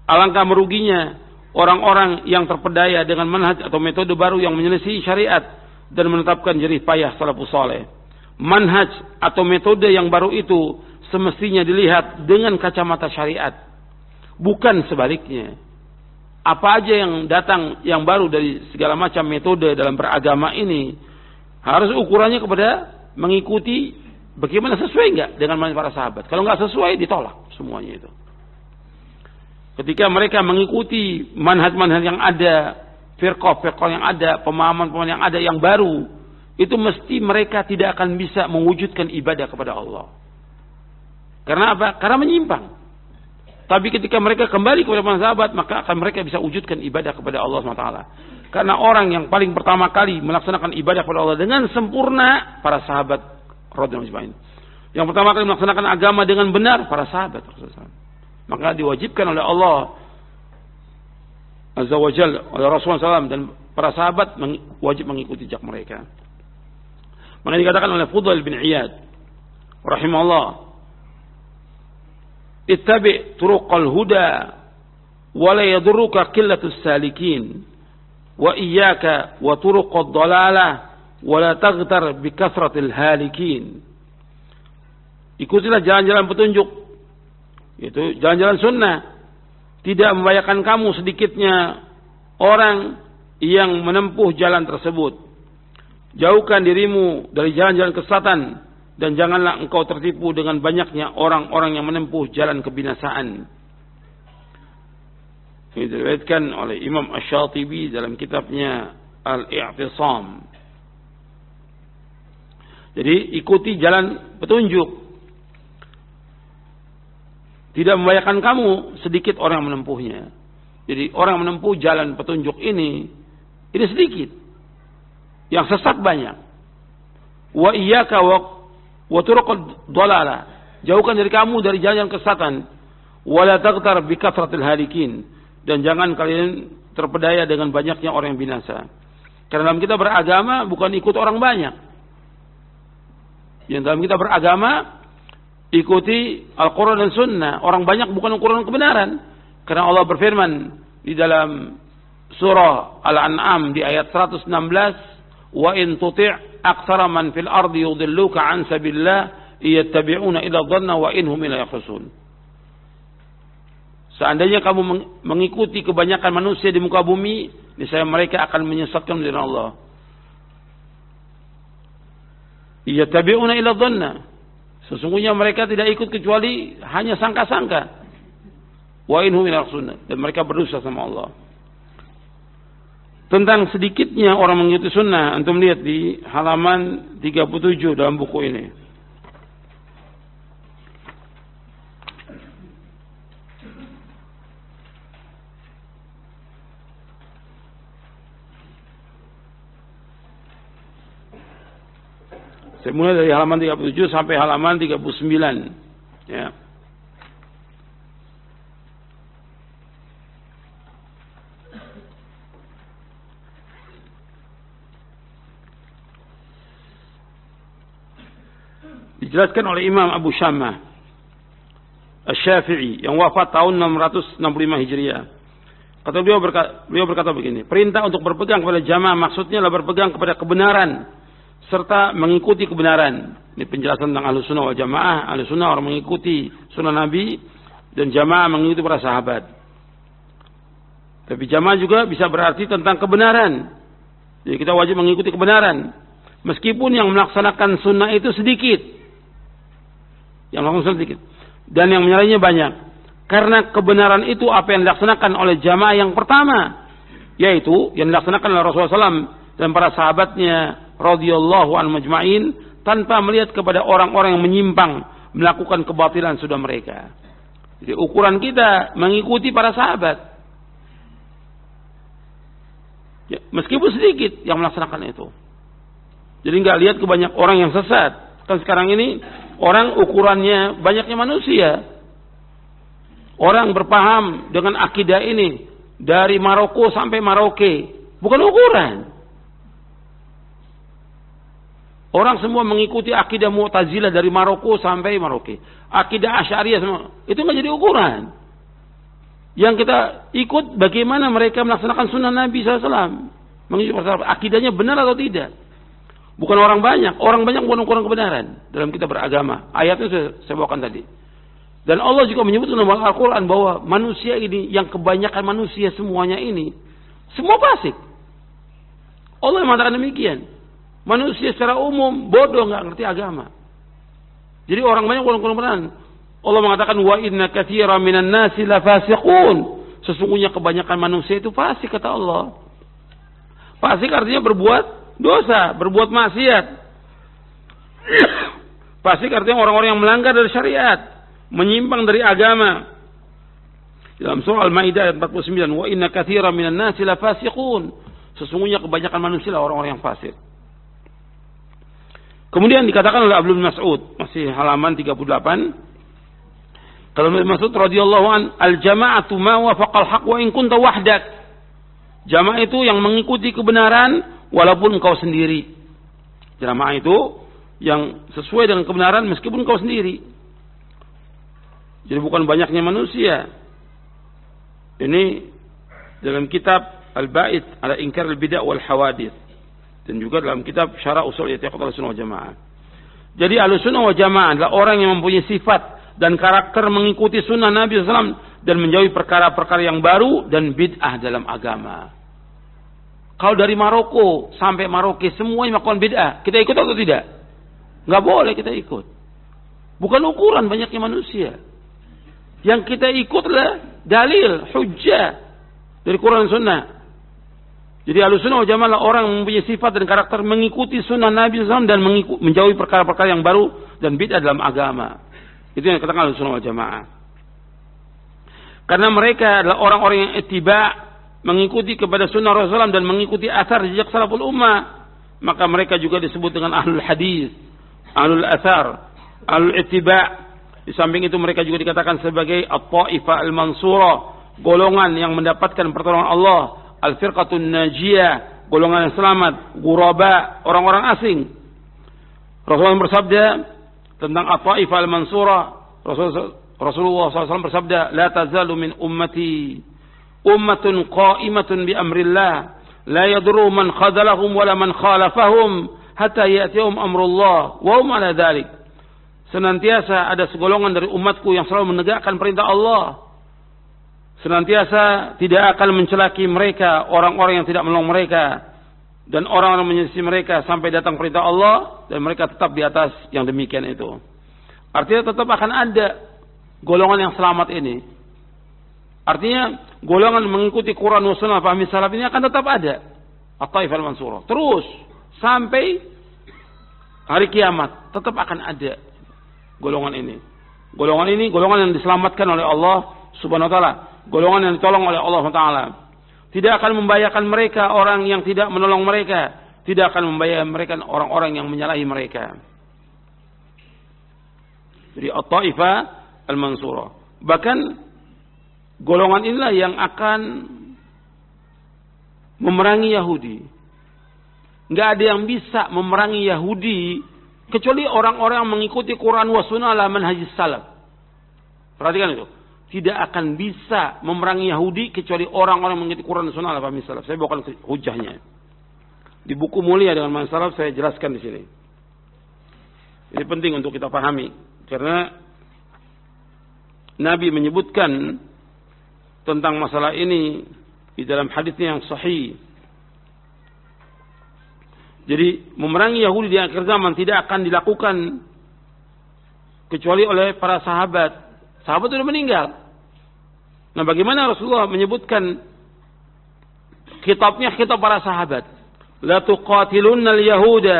Alangkah meruginya orang-orang yang terpedaya dengan manhaj atau metode baru yang menyelisih syariat dan menetapkan jerih payah salafus saleh. Manhaj atau metode yang baru itu semestinya dilihat dengan kacamata syariat, bukan sebaliknya. Apa aja yang datang yang baru dari segala macam metode dalam beragama ini harus ukurannya kepada mengikuti bagaimana sesuai enggak dengan manhaj para sahabat. Kalau enggak sesuai ditolak semuanya itu. Ketika mereka mengikuti manhaj-manhaj yang ada, firqah-firqah yang ada, pemahaman-pemahaman yang ada yang baru, itu mesti mereka tidak akan bisa mewujudkan ibadah kepada Allah. Karena apa? Karena menyimpang. Tapi ketika mereka kembali kepada para sahabat, maka akan mereka bisa wujudkan ibadah kepada Allah SWT. Karena orang yang paling pertama kali melaksanakan ibadah kepada Allah dengan sempurna, para sahabat radhiyallahu anhum. Yang pertama kali melaksanakan agama dengan benar, para sahabat Rasulullah. Maka diwajibkan oleh Allah Azza wa Jalla, oleh Rasulullah SAW, dan para sahabat wajib mengikuti jejak mereka. Maka dikatakan oleh Fudail bin Iyad rahimahullah, ittabi' turuqal huda wa la yadurruka qillatus salikin wa iyyaka wa turuqad dhalalah wa la taghtar bi kathratil halikin. Ikutilah jalan-jalan petunjuk, yaitu jalan-jalan sunnah. Tidak membahayakan kamu sedikitnya orang yang menempuh jalan tersebut. Jauhkan dirimu dari jalan-jalan kesesatan, dan janganlah engkau tertipu dengan banyaknya orang-orang yang menempuh jalan kebinasaan. Ini diriwayatkan oleh Imam Asy-Syatibi dalam kitabnya Al-I'tisam. Jadi ikuti jalan petunjuk. Tidak membahayakan kamu sedikit orang yang menempuhnya. Jadi orang yang menempuh jalan petunjuk ini sedikit. Yang sesat banyak. Wa iyyaka wa turuqad dhalalah. Jauhkan dari kamu dari jalan kesesatan. Wa la taghtar bi kathratil halikin. Dan jangan kalian terpedaya dengan banyaknya orang yang binasa. Karena dalam kita beragama bukan ikut orang banyak. Yang dalam kita beragama ikuti Al-Quran dan Sunnah. Orang banyak bukan ukuran kebenaran. Karena Allah berfirman di dalam surah Al-An'am di ayat 116, wa in tuti' aktsara man fil ardi yudilluka an sabilillah yattabi'una illa dhanna wa inhum illa yakhrusun. Seandainya kamu mengikuti kebanyakan manusia di muka bumi, niscaya mereka akan menyesatkan dari Allah. Yattabi'una illa dhanna. Sesungguhnya mereka tidak ikut kecuali hanya sangka-sangka. Wa inhum illa yakhrusun. Dan mereka berdosa sama Allah. Tentang sedikitnya orang mengikuti sunnah, antum lihat di halaman 37 dalam buku ini. Saya mulai dari halaman 37 sampai halaman 39. Ya. Dijelaskan oleh Imam Abu Shammah Asy-Syafi'i yang wafat tahun 665 Hijriah. Kata beliau berkata begini, perintah untuk berpegang kepada jamaah maksudnya adalah berpegang kepada kebenaran serta mengikuti kebenaran. Ini penjelasan tentang Ahlus Sunnah wal Jamaah. Ahlus Sunnah orang mengikuti sunnah Nabi dan jamaah mengikuti para sahabat. Tapi jamaah juga bisa berarti tentang kebenaran. Jadi kita wajib mengikuti kebenaran. Meskipun yang melaksanakan sunnah itu sedikit. Yang melaksanakan sedikit. Dan yang menyalahinya banyak. Karena kebenaran itu apa yang dilaksanakan oleh jamaah yang pertama. Yaitu yang dilaksanakan oleh Rasulullah SAW dan para sahabatnya radhiyallahu anhum majma'in, tanpa melihat kepada orang-orang yang menyimpang melakukan kebatilan sudah mereka. Jadi ukuran kita mengikuti para sahabat. Ya, meskipun sedikit yang melaksanakan itu. Jadi enggak lihat ke banyak orang yang sesat. Kan sekarang ini orang ukurannya banyaknya manusia. Orang berpaham dengan akidah ini dari Maroko sampai Maroke, bukan ukuran. Orang semua mengikuti akidah Mu'tazilah dari Maroko sampai Maroke. Akidah Asy'ariyah semua. Itu enggak jadi ukuran. Yang kita ikut bagaimana mereka melaksanakan sunnah Nabi SAW. Mengikuti akidahnya benar atau tidak. Bukan orang banyak. Orang banyak bukan ukuran kebenaran dalam kita beragama. Ayatnya saya bawakan tadi. Dan Allah juga menyebutkan dalam Al-Quran bahwa manusia ini, yang kebanyakan manusia semuanya ini, semua fasik. Allah yang mengatakan demikian. Manusia secara umum bodoh, nggak ngerti agama. Jadi orang banyak bukan ukuran kebenaran. Allah mengatakan wa inna katsiran minan nasi lafasiqun. Sesungguhnya kebanyakan manusia itu fasik, kata Allah. Fasik artinya berbuat dosa, berbuat maksiat. Fasik artinya orang-orang yang melanggar dari syariat, menyimpang dari agama. Dalam surah Al-Maidah ayat 49, wa inna katsiran minan nasi lafasiqun. Sesungguhnya kebanyakan manusia lah orang-orang yang fasik. Kemudian dikatakan oleh Abdullah bin Mas'ud, masih halaman 38. Kalau Ibnu Mas'ud radhiyallahu an, al-jama'atu ma wafaqal haq wa in kunta wahdak. Jamaah itu yang mengikuti kebenaran walaupun engkau sendiri. Jamaah itu yang sesuai dengan kebenaran meskipun engkau sendiri. Jadi bukan banyaknya manusia. Ini dalam kitab Al-Ba'id ala Inkar al-Bid'ah wal Hawadith, dan juga dalam kitab Syarah Ushul I'tiqad Ahlussunnah wal Jamaah. Jadi Ahlussunnah wal Jamaah adalah orang yang mempunyai sifat dan karakter mengikuti sunnah Nabi SAW dan menjauhi perkara-perkara yang baru dan bid'ah dalam agama. Kalau dari Maroko sampai Maroke semuanya melakukan bid'ah, kita ikut atau tidak? Nggak boleh kita ikut. Bukan ukuran banyaknya manusia. Yang kita ikutlah dalil, hujjah dari Quran dan Sunnah. Jadi Ahlussunnah wal Jamaah orang yang mempunyai sifat dan karakter mengikuti sunnah Nabi SAW dan menjauhi perkara-perkara yang baru dan bid'ah dalam agama. Itu yang dikatakan Ahlussunnah wal Jamaah. Karena mereka adalah orang-orang yang ittiba', mengikuti kepada sunnah Rasulullah dan mengikuti asar jejak salaful ummah. Maka mereka juga disebut dengan ahlul hadis, ahlul asar, ahlul ittiba'. Di samping itu mereka juga dikatakan sebagai at-ta'ifah al-mansurah, golongan yang mendapatkan pertolongan Allah, al-firqatun najiyah, golongan yang selamat, ghuraba, orang-orang asing. Rasulullah bersabda tentang at-ta'ifah al-mansurah, Rasulullah SAW bersabda, la tazalu min ummati ummatun qa'imatun bi amrillah, la yadurru man khadalahum wala man khalafahum hatta ya'tiyahum amrullah wa hum ala dhalik. Senantiasa ada segolongan dari umatku yang selalu menegakkan perintah Allah. Senantiasa tidak akan mencelaki mereka orang-orang yang tidak menolong mereka dan orang-orang menyelisih mereka sampai datang perintah Allah, dan mereka tetap di atas yang demikian itu. Artinya tetap akan ada golongan yang selamat ini. Artinya golongan mengikuti Quran wa Sunnah fahmi salaf ini akan tetap ada. At-Taifah al-Mansurah. Terus sampai hari kiamat tetap akan ada golongan ini. Golongan ini golongan yang diselamatkan oleh Allah Subhanahu wa taala, golongan yang ditolong oleh Allah Subhanahu wa taala. Tidak akan membahayakan mereka orang yang tidak menolong mereka, tidak akan membahayakan mereka orang-orang yang menyalahi mereka. Jadi At-Taifah Al-Mansurah. Bahkan golongan inilah yang akan memerangi Yahudi. Enggak ada yang bisa memerangi Yahudi kecuali orang-orang yang mengikuti Quran wa Sunnah ala manhajis salaf. Perhatikan itu. Tidak akan bisa memerangi Yahudi kecuali orang-orang yang mengikuti Quran dan Sunnah ala manhajis salaf. Saya bawakan hujahnya. Di buku Mulia dengan manhaj salaf saya jelaskan di sini. Ini penting untuk kita pahami karena Nabi menyebutkan tentang masalah ini di dalam hadisnya yang sahih. Jadi memerangi Yahudi di akhir zaman tidak akan dilakukan kecuali oleh para sahabat. Sahabat sudah meninggal. Nah, bagaimana Rasulullah menyebutkan khitabnya khitab para sahabat? La tuqatilunna al-yahuda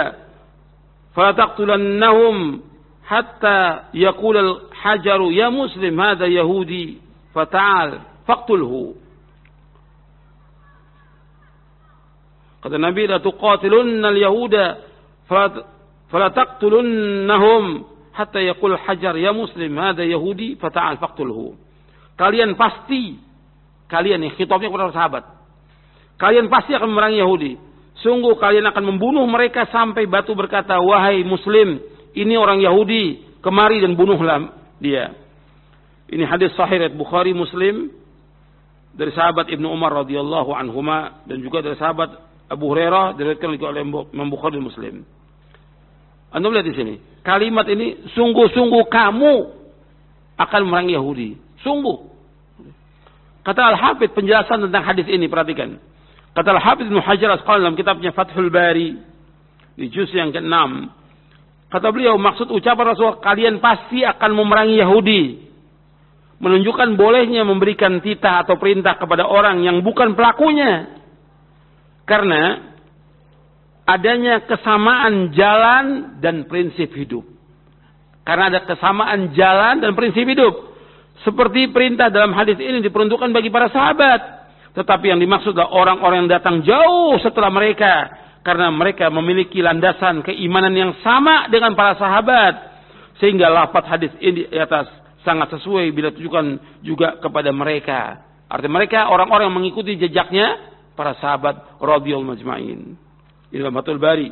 fala taqtulannahum hatta yaqula al-hajaru ya muslim hadha yahudi fata'al faqtulhu. Kata Nabi, la tuqatilunna al-yahuda fala taqtulunnahum hatta yaqul hajar ya muslim hadha yahudi fata'al faqtulhu. Kalian pasti, kalian yang khitabnya kepada sahabat, kalian pasti akan memerangi Yahudi. Sungguh kalian akan membunuh mereka sampai batu berkata, wahai muslim, ini orang Yahudi, kemari dan bunuhlah dia. Ini hadis sahih riwayat Bukhari Muslim dari sahabat Ibnu Umar radhiyallahu anhuma dan juga dari sahabat Abu Hurairah diriwayatkan oleh Imam Bukhari Muslim. Anda lihat di sini. Kalimat ini sungguh-sungguh kamu akan memerangi Yahudi. Sungguh. Kata Al-Hafidz penjelasan tentang hadis ini, perhatikan. Kata Al-Hafidz Ibnu Hajar Asqalani dalam kitabnya Fathul Bari di juz yang ke-6. Kata beliau, maksud ucapan Rasulullah kalian pasti akan memerangi Yahudi. Menunjukkan bolehnya memberikan titah atau perintah kepada orang yang bukan pelakunya. Karena adanya kesamaan jalan dan prinsip hidup. Karena ada kesamaan jalan dan prinsip hidup. Seperti perintah dalam hadis ini diperuntukkan bagi para sahabat. Tetapi yang dimaksud adalah orang-orang yang datang jauh setelah mereka. Karena mereka memiliki landasan keimanan yang sama dengan para sahabat. Sehingga lafaz hadis ini di atas sangat sesuai bila ditujukan juga kepada mereka. Artinya mereka orang-orang yang mengikuti jejaknya para sahabat radhiyallahu majma'in. Ini dalam Fathul Bari.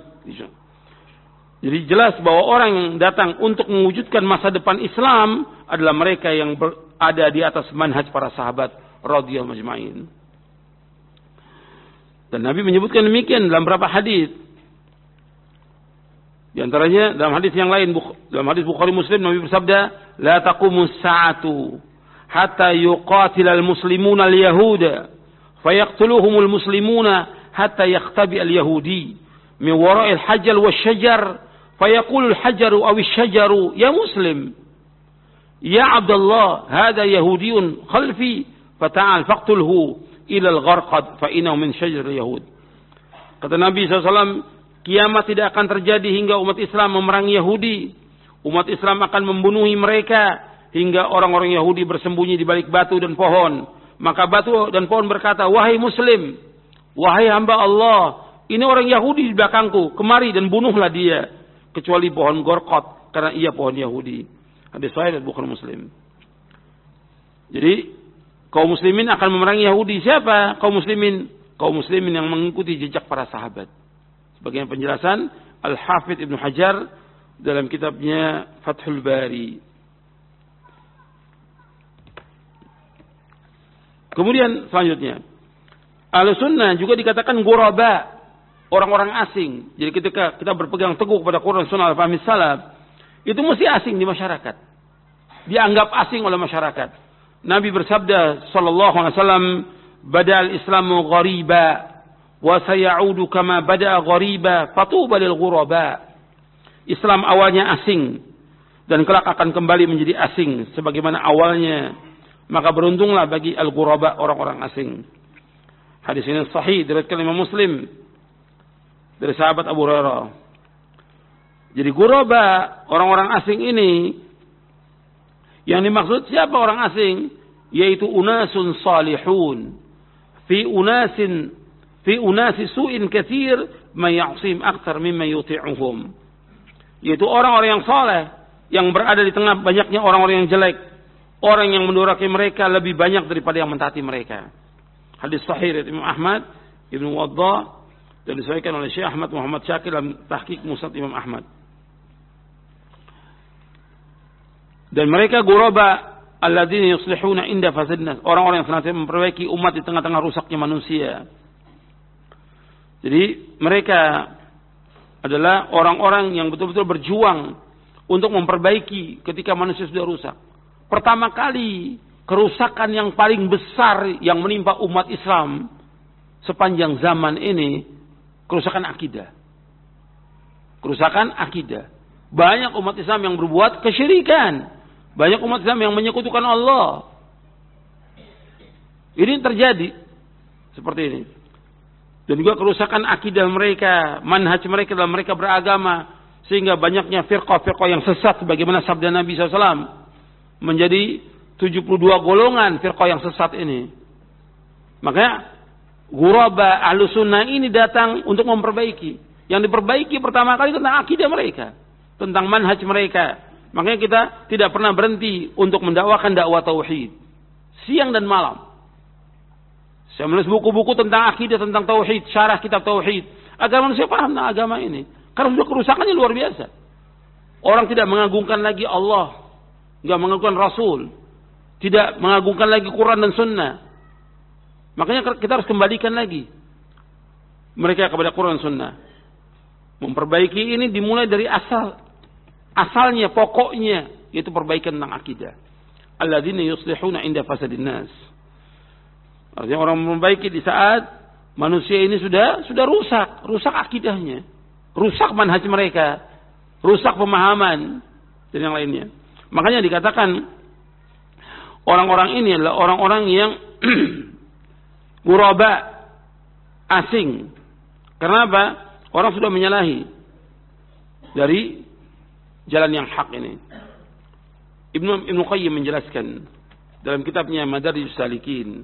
Jadi jelas bahwa orang yang datang untuk mewujudkan masa depan Islam adalah mereka yang ada di atas manhaj para sahabat radhiyallahu majma'in. Dan Nabi menyebutkan demikian dalam beberapa hadis. Di antaranya dalam hadis yang lain, dalam hadis Bukhari Muslim, Nabi bersabda, "La taqumus sa'atu hatta yuqatilal muslimuna al-yahuda, fayaqtuluhumul muslimuna hatta yaqtabi al-yahudi min wara'il hajar wasyajar, fayaqulu al-hajaru aw asy-syajaru ya muslim, ya Abdullah, hadha yahudiyun khalfi, fata'al faqtulhu ila al-gharqad fa innahu min syajar al-yahud." Kata Nabi SAW, kiamat tidak akan terjadi hingga umat Islam memerangi Yahudi. Umat Islam akan membunuhi mereka hingga orang-orang Yahudi bersembunyi di balik batu dan pohon. Maka batu dan pohon berkata, "Wahai Muslim, wahai hamba Allah, ini orang Yahudi di belakangku, kemari dan bunuhlah dia." Kecuali pohon Gorqot, karena ia pohon Yahudi. Hadis sahih dari Bukhari Muslim. Jadi kaum muslimin akan memerangi Yahudi. Siapa kaum muslimin? Kaum muslimin yang mengikuti jejak para sahabat. Bagian penjelasan Al-Hafidh Ibnu Hajar dalam kitabnya Fathul Bari. Kemudian selanjutnya, Ahlussunnah juga dikatakan ghuraba, orang-orang asing. Jadi ketika kita berpegang teguh kepada Quran Sunnah al-Fahmi Salaf, itu mesti asing di masyarakat. Dianggap asing oleh masyarakat. Nabi bersabda sallallahu alaihi wasallam, "Bada'al Islamu ghariba wa sayaudu kama bada'a ghariba, fatuba lil ghuraba." Islam awalnya asing dan kelak akan kembali menjadi asing sebagaimana awalnya. Maka beruntunglah bagi al-ghuraba, orang-orang asing. Hadis ini sahih diriwayatkan Imam Muslim dari sahabat Abu Hurairah. Jadi ghuraba, orang-orang asing ini, yang dimaksud siapa orang asing? Yaitu unasun salihun fi unasi su'in katsir may ya'sim aktsar mimma yuti'uhum. Yaitu orang-orang yang saleh yang berada di tengah banyaknya orang-orang yang jelek, orang yang mendurhaki mereka lebih banyak daripada yang mentaati mereka. Hadis sahih dari Imam Ahmad Ibnu Waddah dan disahihkan oleh Syekh Ahmad Muhammad Syakir dalam Tahqiq Musnad Imam Ahmad. Dan mereka ghuraba alladzina yuslihuna inda fasadin nas, orang-orang yang senantiasa memperbaiki umat di tengah-tengah rusaknya manusia. Jadi mereka adalah orang-orang yang betul-betul berjuang untuk memperbaiki ketika manusia sudah rusak. Pertama kali kerusakan yang paling besar yang menimpa umat Islam sepanjang zaman ini, kerusakan akidah. Kerusakan akidah. Banyak umat Islam yang berbuat kesyirikan. Banyak umat Islam yang menyekutukan Allah. Ini terjadi seperti ini. Dan juga kerusakan akidah mereka, manhaj mereka dalam mereka beragama, sehingga banyaknya firqah-firqah yang sesat sebagaimana sabda Nabi SAW, menjadi 72 golongan firqah yang sesat ini. Makanya ghuraba Ahlussunnah ini datang untuk memperbaiki. Yang diperbaiki pertama kali tentang akidah mereka, tentang manhaj mereka. Makanya kita tidak pernah berhenti untuk mendakwakan dakwah tauhid, siang dan malam. Saya menulis buku-buku tentang akidah, tentang tauhid, syarah kitab tauhid, agar manusia paham tentang agama ini. Karena sudah kerusakannya luar biasa. Orang tidak mengagungkan lagi Allah, tidak mengagungkan Rasul, tidak mengagungkan lagi Quran dan Sunnah. Makanya kita harus kembalikan lagi mereka kepada Quran dan Sunnah. Memperbaiki ini dimulai dari asalnya, pokoknya, yaitu perbaikan tentang akidah. Alladzina yuslihuna inda fasadin nas. Artinya orang memperbaiki di saat manusia ini sudah rusak akidahnya, rusak manhaj mereka, rusak pemahaman dan yang lainnya. Makanya dikatakan orang-orang ini adalah orang-orang yang ghuraba, asing. Karena apa? Orang sudah menyalahi dari jalan yang hak ini. Ibnu Qayyim menjelaskan dalam kitabnya Madarijus Salikin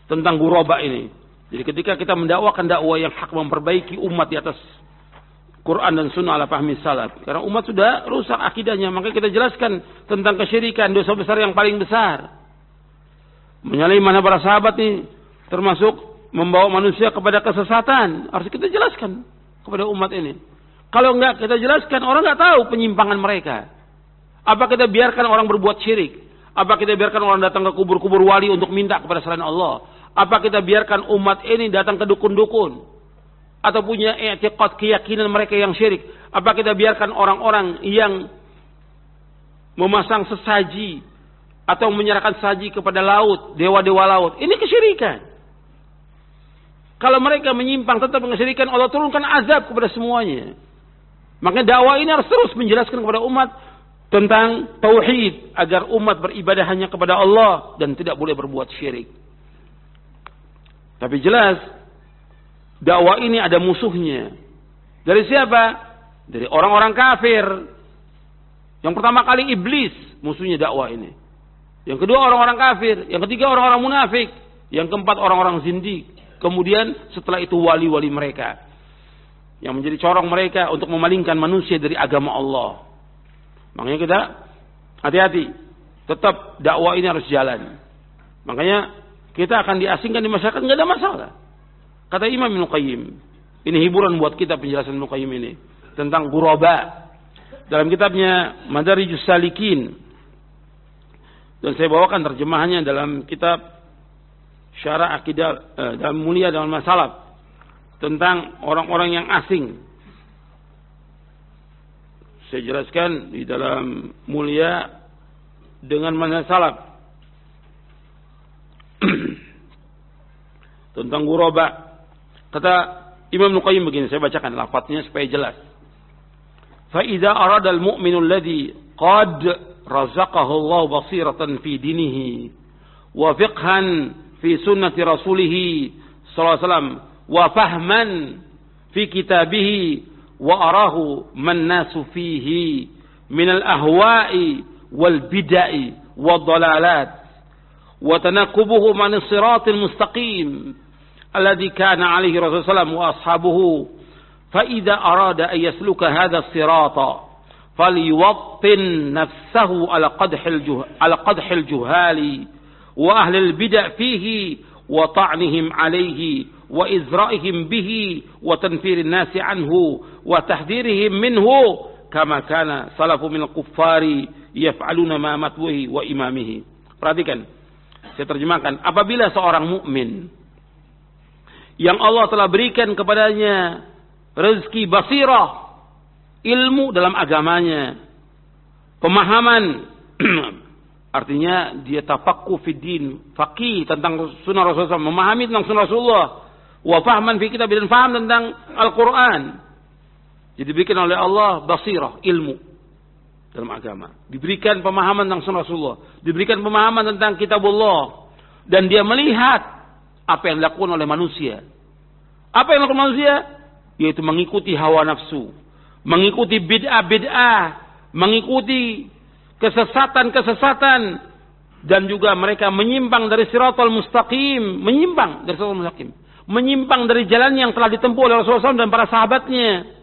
tentang ghuraba ini. Jadi ketika kita mendakwakan dakwah yang hak, memperbaiki umat di atas Quran dan Sunnah ala fahmi salaf, karena umat sudah rusak akidahnya, maka kita jelaskan tentang kesyirikan, dosa besar yang paling besar. Menyalahi mana para sahabat ini termasuk membawa manusia kepada kesesatan. Harus kita jelaskan kepada umat ini. Kalau enggak kita jelaskan, orang enggak tahu penyimpangan mereka. Apa kita biarkan orang berbuat syirik? Apa kita biarkan orang datang ke kubur-kubur wali untuk minta kepada selain Allah? Apa kita biarkan umat ini datang ke dukun-dukun? Atau punya i'tiqad, keyakinan mereka yang syirik? Apa kita biarkan orang-orang yang memasang sesaji atau menyerahkan sesaji kepada laut, dewa-dewa laut? Ini kesyirikan. Kalau mereka menyimpang tetap mengesyirikan, Allah turunkan azab kepada semuanya. Makanya dakwah ini harus terus menjelaskan kepada umat tentang tauhid agar umat beribadah hanya kepada Allah dan tidak boleh berbuat syirik. Tapi jelas dakwah ini ada musuhnya. Dari siapa? Dari orang-orang kafir. Yang pertama kali iblis musuhnya dakwah ini. Yang kedua orang-orang kafir, yang ketiga orang-orang munafik, yang keempat orang-orang zindik. Kemudian setelah itu wali-wali mereka yang menjadi corong mereka untuk memalingkan manusia dari agama Allah. Makanya kita hati-hati, tetap dakwah ini harus jalan. Makanya kita akan diasingkan di masyarakat, nggak ada masalah. Kata Imam Ibnu Qayyim, ini hiburan buat kita penjelasan Ibnu Qayyim ini tentang ghuraba dalam kitabnya Madarijus Salikin, dan saya bawakan terjemahannya dalam kitab Syarah Aqidah dalam Mulia dalam Masalaf tentang orang-orang yang asing. Saya jelaskan di dalam Mulia dengan Manhaj Salaf tentang ghuraba. Kata Imam Ibnu Qayyim begini, saya bacakan lafadznya supaya jelas. Fa idza arada al-mu'minu alladhi qad razaqahu Allah basiratan fi dinihi wa fiqhan fi sunnati rasulih sallallahu alaihi wasallam wa fahman fi kitabihi wa arahu man nasu fihi min al-ahwa'i wal bid'i wad dalalat wa tanakubuhu man as-siratil mustaqim alladhi kana alaihi rasulullah wa ashabuhu fa idza arada an yasluka hadha as-sirata falyuwattin nafsahu ala qadhil juhali wa ahli al-bid' fihi wa ta'nihim alaihi wa izra'ihim bihi wa tanfirin nasi anhu wa tahdhirihim minhu kama kana salafu minal kuffari yaf'aluna ma matwihi wa imamihi. Perhatikan, saya terjemahkan. Apabila seorang mukmin yang Allah telah berikan kepadanya rezeki basirah, ilmu dalam agamanya, pemahaman artinya dia tafaqquh fid din, faqih tentang sunnah Rasulullah, memahami tentang sunnah Rasulullah, wa fahman fi kitab, dan faham tentang Al-Quran. Jadi diberikan oleh Allah basirah, ilmu dalam agama. Diberikan pemahaman tentang sunnah Rasulullah. Diberikan pemahaman tentang kitabullah. Dan dia melihat apa yang dilakukan oleh manusia. Apa yang dilakukan manusia? Yaitu mengikuti hawa nafsu. Mengikuti bid'ah-bid'ah. Mengikuti kesesatan-kesesatan. Dan juga mereka menyimpang dari siratal mustaqim. Menyimpang dari siratal mustaqim. Menyimpang dari jalan yang telah ditempuh oleh Rasulullah SAW dan para sahabatnya.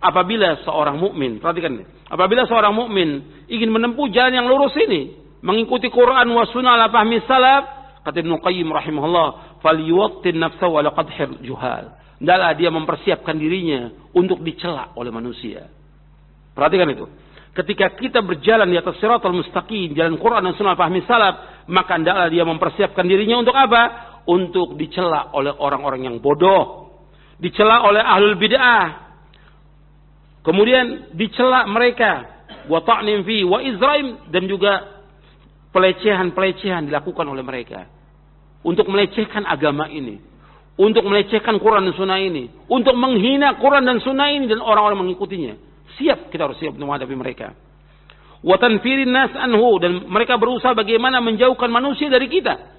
Apabila seorang mukmin, perhatikan ini, apabila seorang mukmin ingin menempuh jalan yang lurus ini, mengikuti Quran wa sunnah ala fahmi salaf, kata Ibnu Qayyim rahimahullah, falyuwattin nafsahu ala qadhil juhal. Hendaklah dia mempersiapkan dirinya untuk dicela oleh manusia. Perhatikan itu. Ketika kita berjalan di atas siratal mustaqim, jalan Quran dan sunnah fahmi salaf, maka hendaklah dia mempersiapkan dirinya untuk apa? Untuk dicela oleh orang-orang yang bodoh, dicela oleh ahlul bid'ah, kemudian dicela mereka, wa ta'nim fi wa izraim, dan juga pelecehan-pelecehan dilakukan oleh mereka untuk melecehkan agama ini, untuk melecehkan Quran dan Sunnah ini, untuk menghina Quran dan Sunnah ini dan orang-orang mengikutinya. Siap, kita harus siap untuk menghadapi mereka. Wa tanfirin nas anhu, dan mereka berusaha bagaimana menjauhkan manusia dari kita.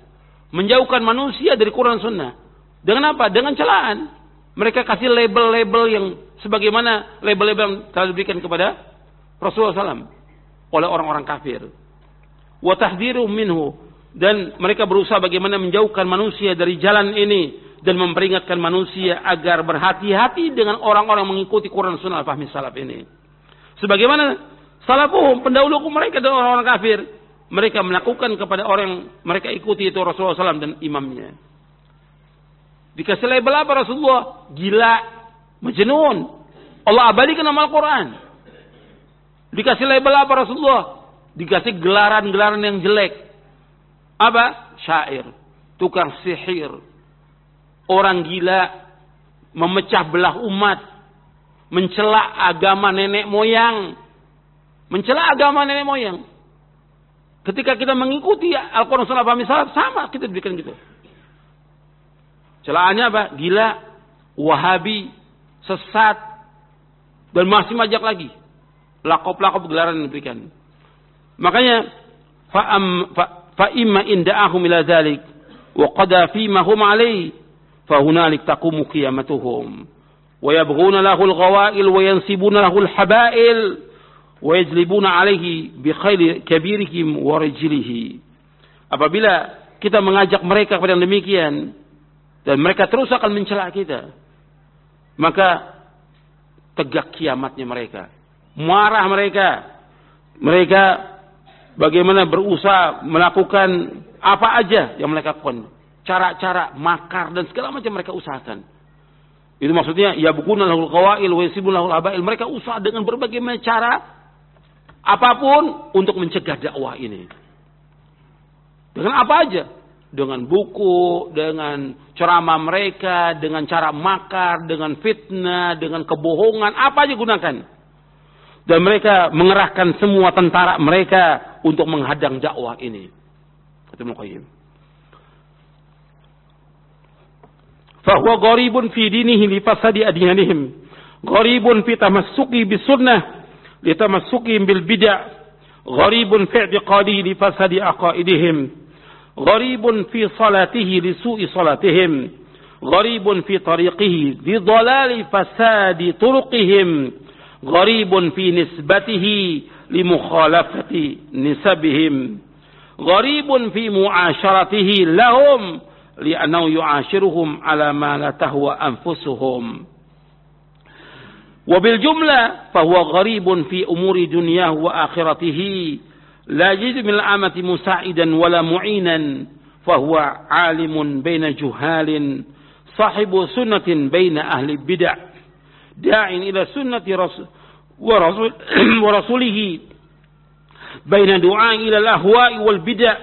Menjauhkan manusia dari Quran Sunnah. Dengan apa? Dengan celaan. Mereka kasih label-label yang sebagaimana label-label yang telah diberikan kepada Rasulullah SAW oleh orang-orang kafir. Wa tahdhiruhum minhu, dan mereka berusaha bagaimana menjauhkan manusia dari jalan ini dan memperingatkan manusia agar berhati-hati dengan orang-orang mengikuti Quran Sunnah fahmi salaf ini. Sebagaimana salafuhum, pendahulu mereka dan orang-orang kafir, mereka melakukan kepada orang yang mereka ikuti, itu Rasulullah SAW dan imamnya. Dikasih label apa Rasulullah? Gila, majnun. Allah abadikan nama Al-Quran. Dikasih label apa Rasulullah? Dikasih gelaran-gelaran yang jelek. Apa? Syair, tukang sihir, orang gila, memecah belah umat, mencela agama nenek moyang. Mencela agama nenek moyang. Ketika kita mengikuti Al-Quran Sunnah Fahmi Salaf, sama kita diberikan gitu. Celaannya apa? Gila, Wahabi, sesat, dan masih banyak lagi. Lakop-lakop gelaran yang diberikan. Makanya, fa'imma inda'ahum ila dhalik, wa qada fima hum alaih, fahunalik taqumu qiyamatuhum, wa yabghuna lahul ghawail, wa yansibuna lahul habail, wa yajlibuna alaihi bi khairi kabirihim wa rijlihi. Apabila kita mengajak mereka kepada yang demikian dan mereka terus akan mencela kita, maka tegak kiamatnya mereka. Marah mereka bagaimana berusaha melakukan apa aja yang mereka lakukan, cara-cara makar dan segala macam mereka usahakan. Itu maksudnya yabghuna lahul ghawail wa yasibuna lahul habail. Mereka usaha dengan berbagai macam cara apapun untuk mencegah dakwah ini. Dengan apa aja? Dengan buku, dengan ceramah mereka, dengan cara makar, dengan fitnah, dengan kebohongan, apa aja gunakan. Dan mereka mengerahkan semua tentara mereka untuk menghadang dakwah ini. Kata Ibnu Qayyim. Fahuwa gharibun fi dinihi li fasadi adyanihim. Gharibun fi tamassuki bis sunnah لتمسكهم بالبدع غريب في اعتقاده لفساد عقائدهم غريب في صلاته لسوء صلاتهم غريب في طريقه لضلال فساد طرقهم غريب في نسبته لمخالفة نسبهم غريب في معاشرته لهم لأنه يعاشرهم على ما لا تهوى أنفسهم وبالجملة فهو غريب في أمور دنياه وآخرته لا يجد من العامة مساعدا ولا معينا فهو عالم بين جهال صاحب سنة بين أهل البدع داع إلى سنة ورسوله بين دعاء إلى الأهواء والبدع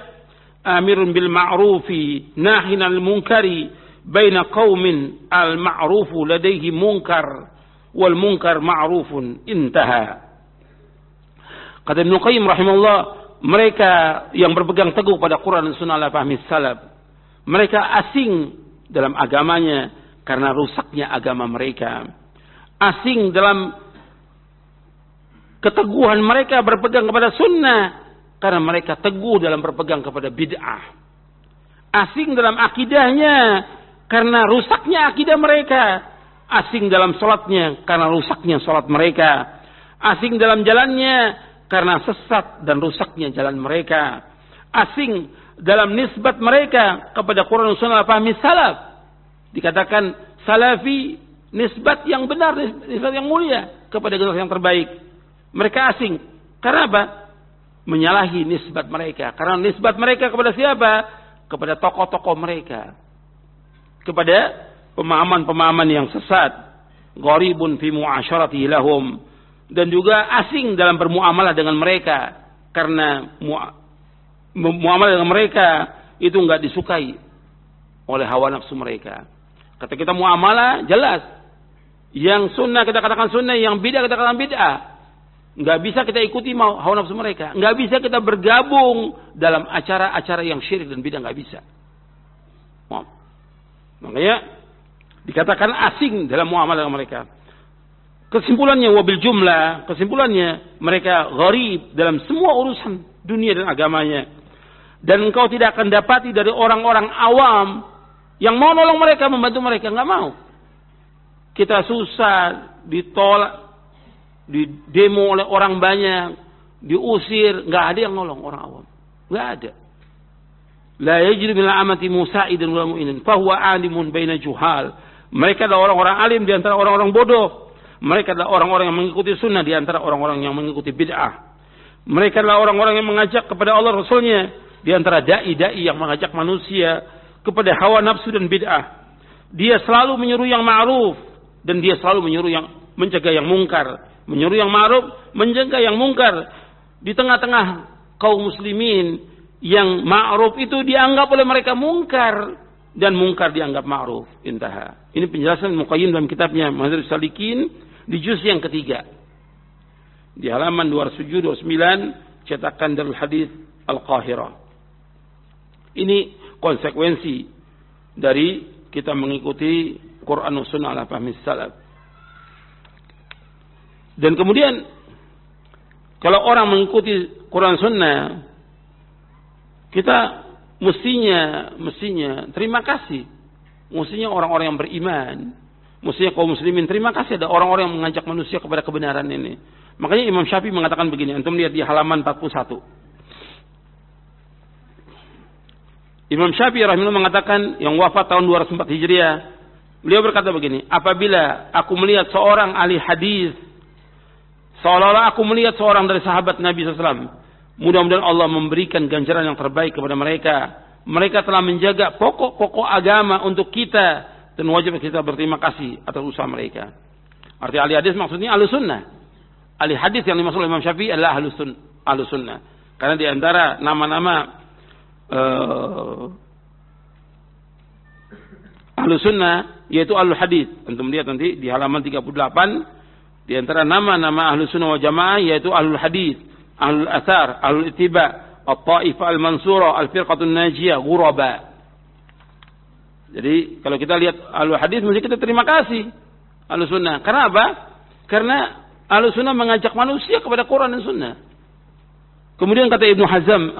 آمر بالمعروف ناهٍ عن المنكر بين قوم المعروف لديه منكر wal munkar ma'rufun intaha. Kata Ibnu Qayyim rahimahullah, mereka yang berpegang teguh pada Quran dan Sunnah ala fahmi salaf, mereka asing dalam agamanya karena rusaknya agama mereka. Asing dalam keteguhan mereka berpegang kepada sunnah karena mereka teguh dalam berpegang kepada bid'ah. Asing dalam akidahnya karena rusaknya akidah mereka. Asing dalam sholatnya karena rusaknya sholat mereka. Asing dalam jalannya karena sesat dan rusaknya jalan mereka. Asing dalam nisbat mereka kepada Quran dan Sunnah fahmi salaf. Dikatakan salafi, nisbat yang benar, nisbat yang mulia kepada generasi yang terbaik. Mereka asing. Karena apa? Menyalahi nisbat mereka. Karena nisbat mereka kepada siapa? Kepada tokoh-tokoh mereka. Kepada pemahaman-pemahaman yang sesat. Gharibun fi mu'asyaratihi lahum. Dan juga asing dalam bermuamalah dengan mereka. Karena muamalah dengan mereka itu enggak disukai oleh hawa nafsu mereka. Kata kita muamalah jelas. Yang sunnah kita katakan sunnah, yang bid'ah kita katakan bid'ah. Enggak bisa kita ikuti hawa nafsu mereka. Enggak bisa kita bergabung dalam acara-acara yang syirik dan bid'ah, enggak bisa. Makanya dikatakan asing dalam muamalah dengan mereka. Kesimpulannya wabil jumlah, kesimpulannya mereka gharib dalam semua urusan dunia dan agamanya. Dan engkau tidak akan dapati dari orang-orang awam yang mau nolong mereka, membantu mereka, enggak mau. Kita susah, ditolak, didemo oleh orang banyak, diusir, enggak ada yang nolong orang awam. Enggak ada. La yajidu min al-amati musa'idan wa mu'inin fa huwa 'alimun baina juhal. Mereka adalah orang-orang alim di antara orang-orang bodoh. Mereka adalah orang-orang yang mengikuti sunnah di antara orang-orang yang mengikuti bid'ah. Mereka adalah orang-orang yang mengajak kepada Allah Rasulnya di antara da'i-da'i yang mengajak manusia kepada hawa nafsu dan bid'ah. Dia selalu menyuruh yang ma'ruf dan dia selalu menyuruh yang mencegah yang mungkar, menyuruh yang ma'ruf, mencegah yang mungkar. Di tengah-tengah kaum muslimin yang ma'ruf itu dianggap oleh mereka mungkar dan mungkar dianggap ma'ruf. Intaha. Ini penjelasan Muqayyim dalam kitabnya Madarijus Salikin di juz yang ketiga. Di halaman 207-209 cetakan Darul Hadis Al-Qahirah. Ini konsekuensi dari kita mengikuti Quran dan Sunnah ala fahmi salaf. Dan kemudian kalau orang mengikuti Quran Sunnah, kita mestinya terima kasih. Mestinya orang-orang yang beriman, mestinya kaum muslimin terima kasih ada orang-orang yang mengajak manusia kepada kebenaran ini. Makanya Imam Syafi'i mengatakan begini, antum lihat di halaman 41. Imam Syafi'i rahimahullah mengatakan yang wafat tahun 204 Hijriah, beliau berkata begini, apabila aku melihat seorang ahli hadis seolah-olah aku melihat seorang dari sahabat Nabi SAW, mudah-mudahan Allah memberikan ganjaran yang terbaik kepada mereka. Mereka telah menjaga pokok-pokok agama untuk kita dan wajib kita berterima kasih atas usaha mereka. Arti ahli hadis maksudnya ahli sunnah. Ahli hadis yang dimaksud oleh Imam Syafi'i adalah ahli sunnah. Karena di antara nama-nama ahli sunnah yaitu ahli hadis. Antum lihat nanti di halaman 38 di antara nama-nama ahli sunnah wal jamaah yaitu ahli hadis, ahli athar, ahli ittiba, at-taifah al-mansura, al-firqatun najiyah, ghuraba. Jadi kalau kita lihat ahli hadis mesti kita terima kasih ahli sunnah. Karena apa? Karena ahli sunnah mengajak manusia kepada Quran dan sunnah. Kemudian kata Ibnu Hazm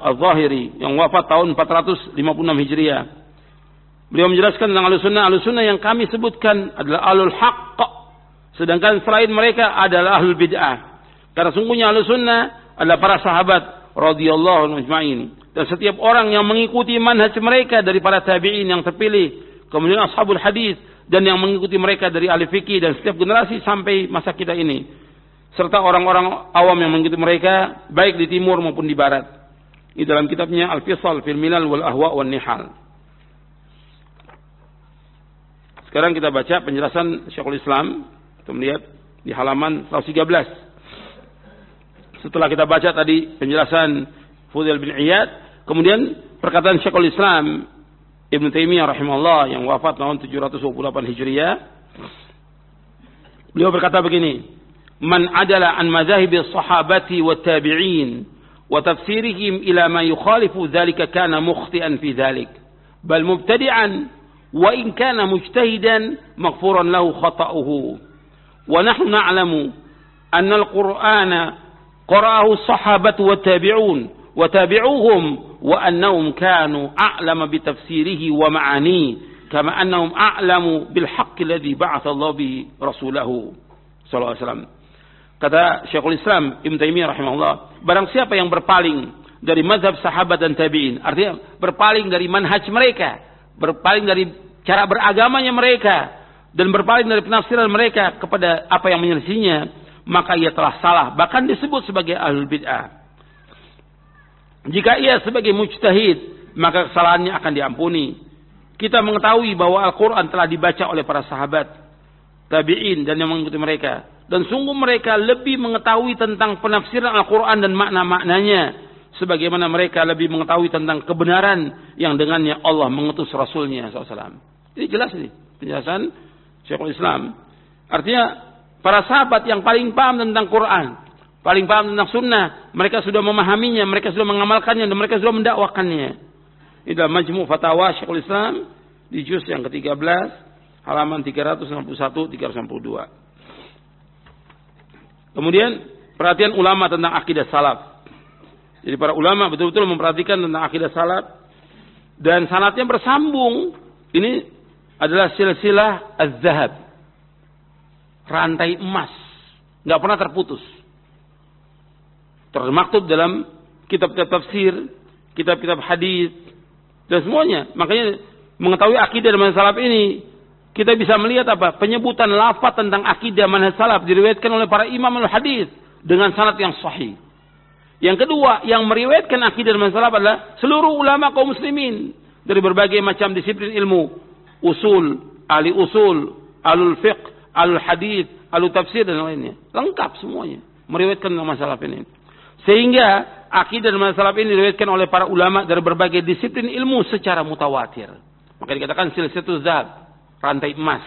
al-Zahiri yang wafat tahun 456 Hijriah. Beliau menjelaskan tentang ahli sunnah yang kami sebutkan adalah ahlul haqq. Sedangkan selain mereka adalah ahlul bid'ah. Karena sungguhnya ahlus sunnah adalah para sahabat radhiyallahu anhum ajma'in. Dan setiap orang yang mengikuti manhaj mereka dari para tabi'in yang terpilih, kemudian ashabul hadis dan yang mengikuti mereka dari ahli fikih dan setiap generasi sampai masa kita ini, serta orang-orang awam yang mengikuti mereka baik di timur maupun di barat. Di dalam kitabnya Al-Fisal fil Milal wal Ahwa wan Nihal. Sekarang kita baca penjelasan Syekhul Islam. Kita melihat di halaman 113. Setelah kita baca tadi penjelasan Fudail bin Iyad, kemudian perkataan Syekhul Islam Ibn Taimiyah rahimahullah yang wafat tahun 728 Hijriah. Beliau berkata begini, "Man adala an madzahibi sahabati wat tabi'in wa tafsirihim ila ma yukhalifu dzalika kana mukhti'an fi dzalik, bal mubtadi'an wa in kana mujtahidan maghfuran lahu khata'uhu. ونحن نعلم أن القرآن قرأه الصحابة والتابعون وتابعوهم وأنهم كانوا أعلم بتفسيره ومعانيه كما أنهم أعلم بالحق الذي بعث الله به رسوله صلى الله عليه وسلم." Kata Syekhul Islam Ibn Taimiyah rahimahullah, barang siapa yang berpaling dari mazhab sahabat dan tabi'in, artinya berpaling dari manhaj mereka, berpaling dari cara beragamanya mereka, dan berpaling dari penafsiran mereka kepada apa yang menyelisihinya, maka ia telah salah, bahkan disebut sebagai ahlul bid'ah. Jika ia sebagai mujtahid, maka kesalahannya akan diampuni. Kita mengetahui bahwa Al-Quran telah dibaca oleh para sahabat, tabi'in dan yang mengikuti mereka, dan sungguh mereka lebih mengetahui tentang penafsiran Al-Quran dan makna-maknanya, sebagaimana mereka lebih mengetahui tentang kebenaran yang dengannya Allah mengutus Rasulnya SAW. Ini jelas nih penjelasan Syekhul Islam. Artinya para sahabat yang paling paham tentang Quran, paling paham tentang sunnah, mereka sudah memahaminya, mereka sudah mengamalkannya, dan mereka sudah mendakwakannya. Ini dalam Majmu' Fatawa Syekhul Islam di juz yang ke-13 halaman 361-362. Kemudian perhatian ulama tentang akidah salaf. Jadi para ulama betul-betul memperhatikan tentang akidah salaf dan sanadnya bersambung. Ini adalah silsilah az-zahab, rantai emas, nggak pernah terputus. Termaktub dalam kitab-kitab tafsir, kitab-kitab hadis dan semuanya. Makanya mengetahui akidah manhaj salaf ini, kita bisa melihat apa? Penyebutan lafaz tentang akidah manhaj salaf diriwayatkan oleh para imam al-hadis dengan sanad yang sahih. Yang kedua, yang meriwayatkan akidah manhaj salaf adalah seluruh ulama kaum muslimin dari berbagai macam disiplin ilmu. Usul, ahli usul, ahlul fiqh, ahlul hadith, ahli tafsir dan lainnya. Lengkap semuanya meriwayatkan masalah ini. Sehingga akidah dan masalah ini diriwayatkan oleh para ulama dari berbagai disiplin ilmu secara mutawatir. Maka dikatakan silsilatul zahab, rantai emas,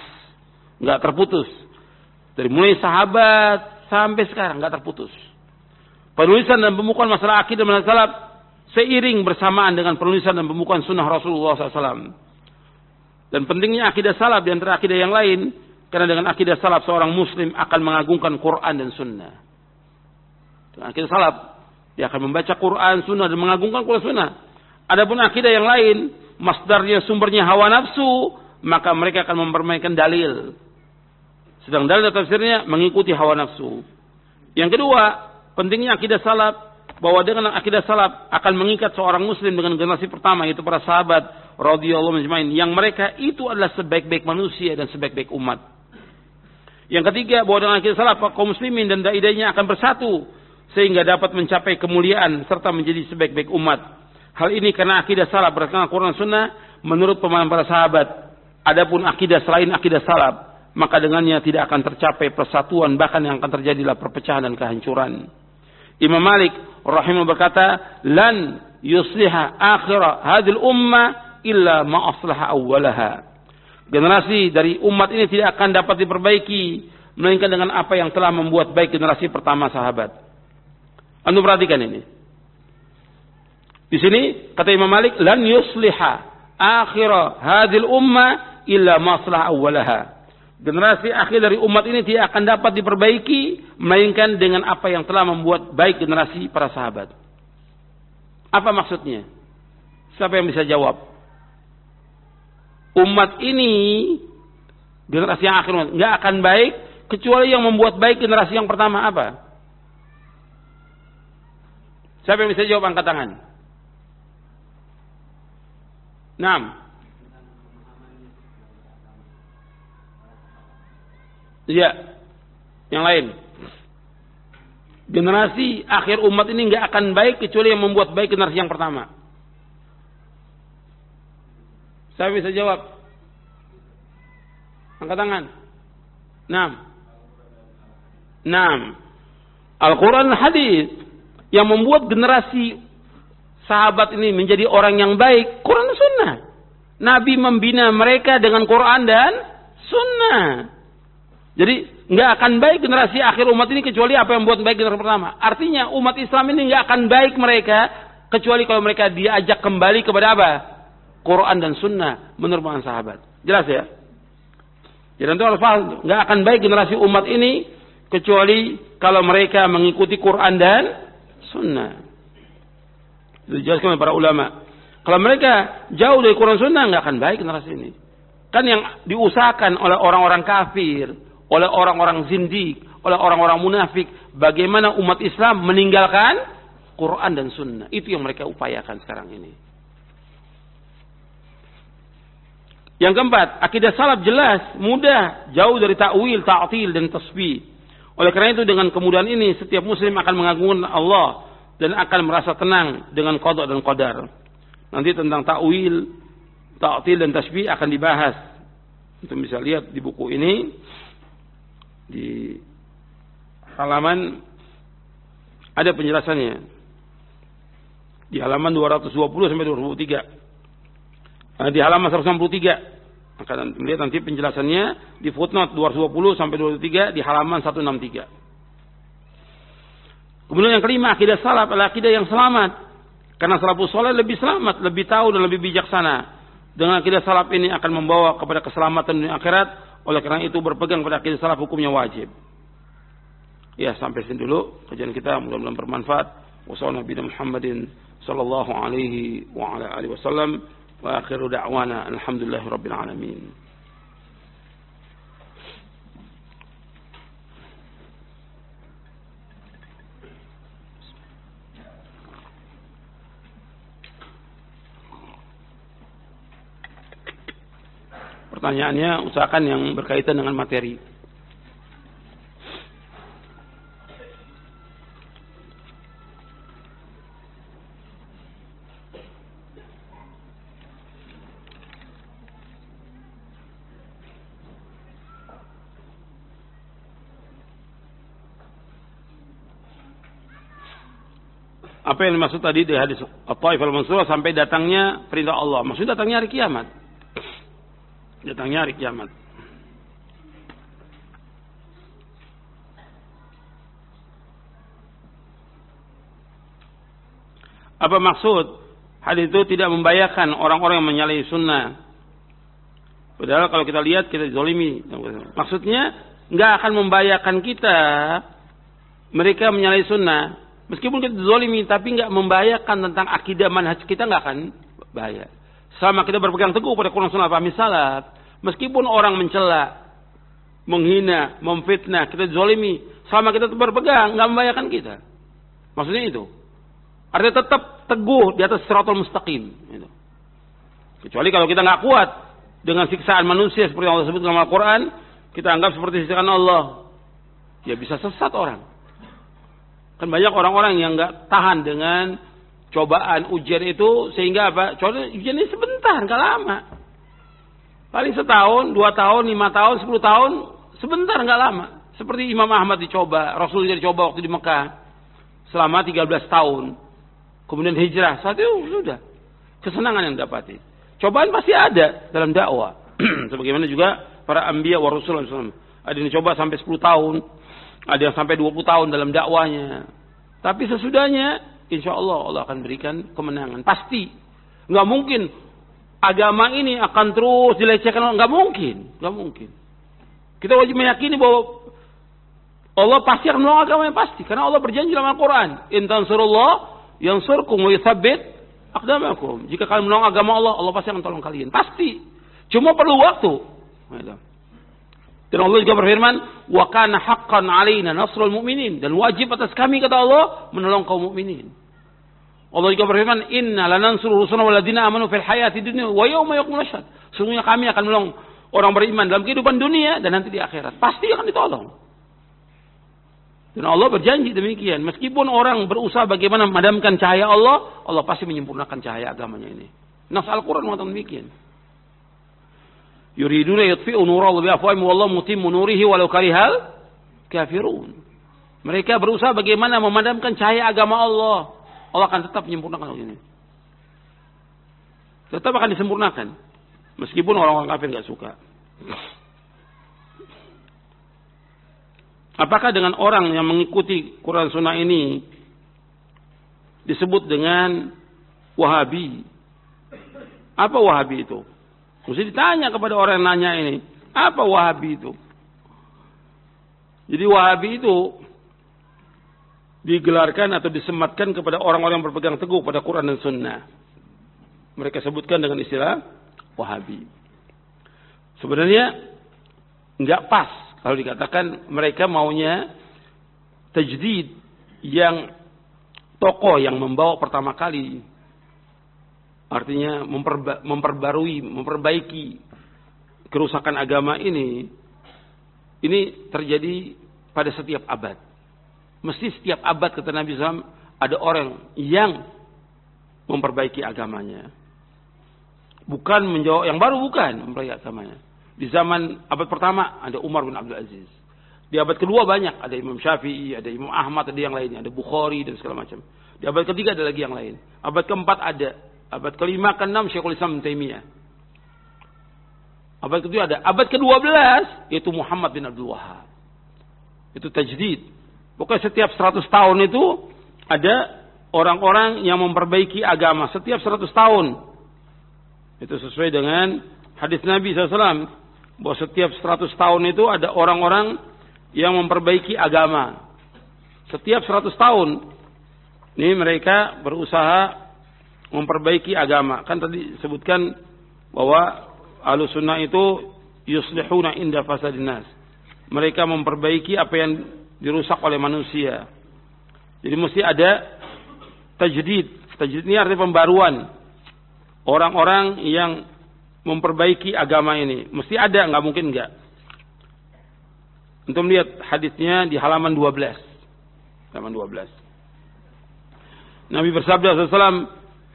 enggak terputus. Dari mulai sahabat sampai sekarang enggak terputus. Penulisan dan pembukuan masalah akidah dan masalah seiring bersamaan dengan penulisan dan pembukuan sunnah Rasulullah SAW. Dan pentingnya akidah salaf di antara akidah yang lain, karena dengan akidah salaf seorang muslim akan mengagungkan Quran dan sunnah. Dengan akidah salaf, dia akan membaca Quran, sunnah dan mengagungkan Quran sunnah. Adapun akidah yang lain, masdarnya sumbernya hawa nafsu, maka mereka akan mempermainkan dalil. Sedang dalil dan tafsirnya mengikuti hawa nafsu. Yang kedua, pentingnya akidah salaf, bahwa dengan akidah salaf akan mengikat seorang muslim dengan generasi pertama, yaitu para sahabat radhiyallahu anhum, yang mereka itu adalah sebaik-baik manusia dan sebaik-baik umat. Yang ketiga, bahwa dengan akidah salaf kaum muslimin dan dai-dainya akan bersatu sehingga dapat mencapai kemuliaan serta menjadi sebaik-baik umat. Hal ini karena akidah salaf berdasarkan Quran Sunnah menurut pemahaman para sahabat. Adapun akidah selain akidah salaf, maka dengannya tidak akan tercapai persatuan, bahkan yang akan terjadilah perpecahan dan kehancuran. Imam Malik rahimahullah berkata, "Lan yusliha akhirah hadil ummah illa ma aslaha awwalaha." Generasi dari umat ini tidak akan dapat diperbaiki melainkan dengan apa yang telah membuat baik generasi pertama sahabat. Anda perhatikan ini. Di sini kata Imam Malik, "Lan yusliha akhirah hadil ummah illa ma aslaha awwalaha." Generasi akhir dari umat ini tidak akan dapat diperbaiki melainkan dengan apa yang telah membuat baik generasi para sahabat. Apa maksudnya? Siapa yang bisa jawab? Umat ini, generasi yang akhir nggak akan baik kecuali yang membuat baik generasi yang pertama apa? Siapa yang bisa jawab, angkat tangan? 6. Iya, yang lain. Generasi akhir umat ini nggak akan baik kecuali yang membuat baik generasi yang pertama. Saya bisa jawab. Angkat tangan. 6. Al-Quran dan hadis yang membuat generasi sahabat ini menjadi orang yang baik, Quran dan Sunnah. Nabi membina mereka dengan Quran dan Sunnah. Jadi nggak akan baik generasi akhir umat ini kecuali apa yang membuat baik generasi pertama. Artinya umat Islam ini nggak akan baik mereka kecuali kalau mereka diajak kembali kepada apa? Quran dan Sunnah menurut para sahabat. Jelas ya? Jadi tentu harus paham, nggak akan baik generasi umat ini kecuali kalau mereka mengikuti Quran dan Sunnah. Itu dijelaskan oleh para ulama. Kalau mereka jauh dari Quran Sunnah nggak akan baik generasi ini. Kan yang diusahakan oleh orang-orang kafir, oleh orang-orang zindik, oleh orang-orang munafik, bagaimana umat Islam meninggalkan Quran dan Sunnah. Itu yang mereka upayakan sekarang ini. Yang keempat, akidah salaf jelas, mudah, jauh dari ta'wil, ta'til dan tasbih. Oleh karena itu dengan kemudahan ini setiap muslim akan mengagungkan Allah dan akan merasa tenang dengan qada dan qadar. Nanti tentang ta'wil, ta'til dan tasbih akan dibahas. Untuk bisa lihat di buku ini di halaman ada penjelasannya. Di halaman 220 sampai 223. Di halaman 163 akan melihat nanti penjelasannya di footnote 220 sampai 223 di halaman 163. Kemudian yang kelima, akidah salaf adalah akidah yang selamat. Karena salafus saleh lebih selamat, lebih tahu dan lebih bijaksana. Dengan akidah salaf ini akan membawa kepada keselamatan dunia akhirat. Oleh karena itu berpegang pada akidah salaf hukumnya wajib. Ya, sampai sini dulu kajian kita, mudah-mudahan bermanfaat. Wassalamualaikum Muhammadin sallallahu alaihi wa ala alihi wasallam. Wa akhiru da'wana alhamdulillahirabbil alamin. Pertanyaannya usahakan yang berkaitan dengan materi. apa yang dimaksud tadi di hadis At-Taif al-Mansurah sampai datangnya perintah Allah. Maksudnya datangnya hari kiamat. Datangnya hari kiamat. Apa maksud hadis itu tidak membahayakan orang-orang yang menyalahi sunnah? Padahal kalau kita lihat kita zalimi. Maksudnya nggak akan membahayakan kita mereka menyalahi sunnah. Meskipun kita zalimi tapi nggak membahayakan tentang akidah manhaj kita, nggak akan bahaya. Sama kita berpegang teguh pada Quran Sunnah fahmi salaf. Meskipun orang mencela, menghina, memfitnah, kita zalimi, sama kita berpegang nggak membahayakan kita. Maksudnya itu. Artinya tetap teguh di atas siratal mustaqim. Gitu. Kecuali kalau kita nggak kuat dengan siksaan manusia seperti Allah sebut dalam Al-Quran, kita anggap seperti siksaan Allah. Ya bisa sesat orang. Kan banyak orang-orang yang nggak tahan dengan cobaan ujian itu sehingga apa? Coba ujian ini sebentar, nggak lama. Paling setahun, 2 tahun, 5 tahun, 10 tahun, sebentar nggak lama. Seperti Imam Ahmad dicoba, Rasul dicoba waktu di Mekah selama 13 tahun. Kemudian hijrah, saat itu sudah kesenangan yang dapati. Cobaan pasti ada dalam dakwah. Sebagaimana juga para anbiya wa rasul. Ada yang coba sampai 10 tahun, ada yang sampai 20 tahun dalam dakwanya. Tapi sesudahnya, insya Allah Allah akan berikan kemenangan. Pasti. Nggak mungkin agama ini akan terus dilecehkan. Nggak mungkin. Nggak mungkin. Kita wajib meyakini bahwa Allah pasti akan menolong agama yang pasti. Karena Allah berjanji dalam Al-Quran. In tansurullah yansurkum wa yuthabbit aqdamakum. Jika kalian menolong agama Allah, Allah pasti akan tolong kalian. Pasti. Cuma perlu waktu. Dan Allah juga berfirman, wa kana haqqan 'alaina nasrul mu'minin, dan wajib atas kami kata Allah menolong kaum mukminin. Allah juga berfirman, inna lanansuru rusulana walladzina amanu fil hayati dunya wa yauma yaqumul ashhad. Sungguhnya kami akan menolong orang beriman dalam kehidupan dunia dan nanti di akhirat. Pasti akan ditolong. Dan Allah berjanji demikian. Meskipun orang berusaha bagaimana memadamkan cahaya Allah, Allah pasti menyempurnakan cahaya agamanya ini. Nas Al-Quran mengatakan demikian. Yuriduna yutfi'u nurallahi bi afwahihim wallahu mutimmu nurihi walau karihal kafirun. Mereka berusaha bagaimana memadamkan cahaya agama Allah. Allah akan tetap menyempurnakan hal ini. Tetap akan disempurnakan. Meskipun orang-orang kafir enggak suka. Apakah dengan orang yang mengikuti Quran Sunnah ini disebut dengan Wahabi? Apa Wahabi itu? Mesti ditanya kepada orang yang nanya ini. Apa Wahabi itu? Jadi Wahabi itu digelarkan atau disematkan kepada orang-orang yang berpegang teguh pada Quran dan Sunnah. Mereka sebutkan dengan istilah Wahabi. Sebenarnya enggak pas kalau dikatakan mereka maunya tajdid yang tokoh yang membawa pertama kali. Artinya memperbarui, memperbaiki kerusakan agama ini. Ini terjadi pada setiap abad. Mesti setiap abad kata Nabi SAW ada orang yang memperbaiki agamanya. Bukan menjawab yang baru, bukan memperbaiki agamanya. Di zaman abad pertama ada Umar bin Abdul Aziz. Di abad kedua banyak. Ada Imam Syafi'i, ada Imam Ahmad, ada yang lainnya. Ada Bukhari dan segala macam. Di abad ketiga ada lagi yang lain. Abad keempat ada. Abad kelima, keenam Syekhul Islam Taimiyah. Abad kedua ada. Abad ke-12 yaitu Muhammad bin Abdul Wahhab. Itu tajdid. Pokoknya setiap 100 tahun itu ada orang-orang yang memperbaiki agama. Setiap 100 tahun. Itu sesuai dengan hadis Nabi SAW. Bahwa setiap 100 tahun itu ada orang-orang yang memperbaiki agama. Setiap 100 tahun. Ini mereka berusaha memperbaiki agama. Kan tadi sebutkan bahwa Ahlus Sunnah itu yuslihuna inda fasadin nas. Mereka memperbaiki apa yang dirusak oleh manusia. Jadi mesti ada tajdid. Tajdid ini artinya pembaruan. Orang-orang yang memperbaiki agama ini. Mesti ada, nggak mungkin nggak. Untuk melihat hadisnya di halaman 12. Halaman 12. Nabi bersabda SAW,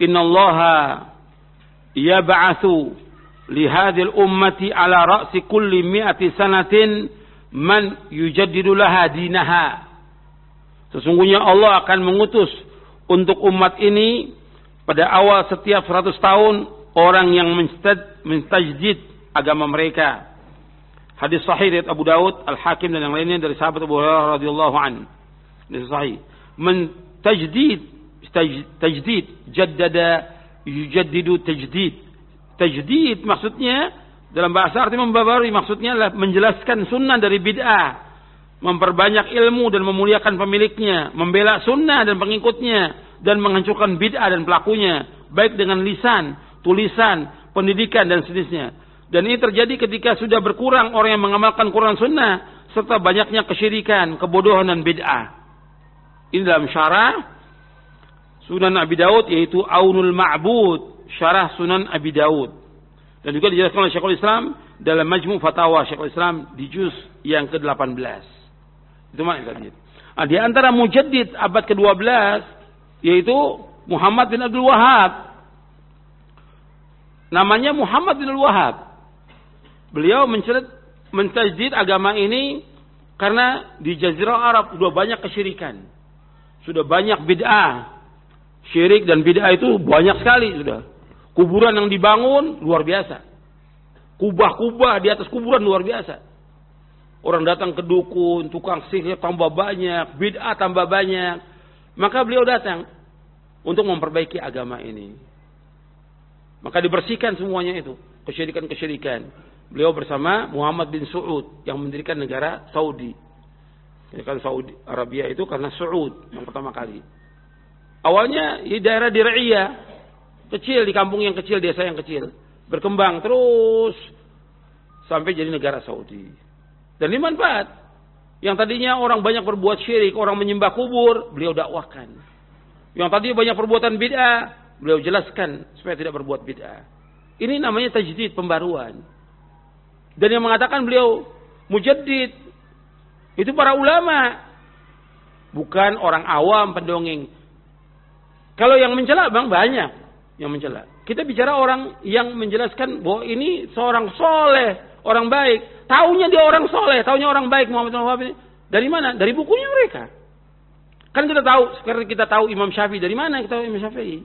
Innallaha yab'atsu li hadhil ummati ala ra'si kulli mi'ati sanatin man yujaddidu laha dinaha. Sesungguhnya Allah akan mengutus untuk umat ini pada awal setiap 100 tahun orang yang menstajdid agama mereka. Hadis sahih dari Abu Daud, Al-Hakim dan yang lainnya dari sahabat Abu Hurairah radhiyallahu an. Hadis sahih. Tajdid, jaddada yujaddidu tajdid. Tajdid maksudnya dalam bahasa arti membabarui, maksudnya adalah menjelaskan sunnah dari bid'ah, memperbanyak ilmu dan memuliakan pemiliknya, membela sunnah dan pengikutnya, dan menghancurkan bid'ah dan pelakunya, baik dengan lisan, tulisan, pendidikan dan sejenisnya. Dan ini terjadi ketika sudah berkurang orang yang mengamalkan Quran Sunnah serta banyaknya kesyirikan, kebodohan dan bid'ah. Ini dalam syarah Sunan Abi Daud, yaitu Aunul Ma'bud, syarah Sunan Abi Daud. Dan juga dijelaskan oleh Syekhul Islam dalam Majmu' Fatawa Syekhul Islam di juz yang ke-18. Itu maknanya. Di antara mujaddid abad ke-12 yaitu Muhammad bin Abdul Wahhab. Namanya Muhammad bin Abdul Wahhab. Beliau mentajdid agama ini karena di Jazirah Arab sudah banyak kesyirikan. Sudah banyak bid'ah. Syirik dan bid'ah itu banyak sekali sudah. Kuburan yang dibangun luar biasa. Kubah-kubah di atas kuburan luar biasa. Orang datang ke dukun, tukang sihir tambah banyak, bid'ah tambah banyak. Maka beliau datang untuk memperbaiki agama ini. Maka dibersihkan semuanya itu, kesyirikan-kesyirikan. Beliau bersama Muhammad bin Saud yang mendirikan negara Saudi. Kan Saudi Arabia itu karena Saud yang pertama kali. Awalnya di daerah Dir'iyah, kecil, di kampung yang kecil, desa yang kecil. Berkembang terus sampai jadi negara Saudi. Dan ini manfaat. Yang tadinya orang banyak berbuat syirik, orang menyembah kubur, beliau dakwahkan. Yang tadinya banyak perbuatan bid'ah, beliau jelaskan supaya tidak berbuat bid'ah. Ini namanya tajdid, pembaruan. Dan yang mengatakan beliau mujaddid itu para ulama, bukan orang awam pendongeng. Kalau yang mencela bang banyak yang mencela. Kita bicara orang yang menjelaskan bahwa ini seorang soleh, orang baik. Taunya dia orang soleh, taunya orang baik Muhammad bin Wahab ini. Dari mana? Dari bukunya mereka. Kan kita tahu, sekarang kita tahu Imam Syafi'i. Dari mana kita tahu Imam Syafi'i?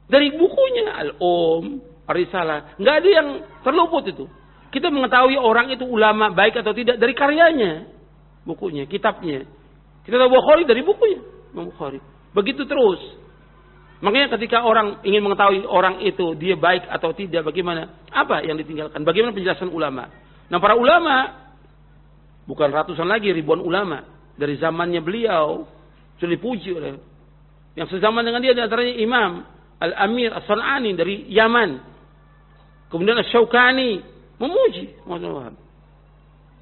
Dari bukunya Al-Om, Ar-Risalah. Nggak ada yang terluput itu. Kita mengetahui orang itu ulama baik atau tidak dari karyanya, bukunya, kitabnya. Kita tahu Bukhari dari bukunya, Imam Bukhari. Begitu terus. Makanya ketika orang ingin mengetahui orang itu dia baik atau tidak, bagaimana? Apa yang ditinggalkan? Bagaimana penjelasan ulama? Nah, para ulama bukan ratusan lagi, ribuan ulama dari zamannya beliau sudah dipuji oleh yang sezaman dengan dia, di antaranya Imam Al-Amir As-San'ani dari Yaman. Kemudian Asy-Syaukani memuji Muhammad Wahab.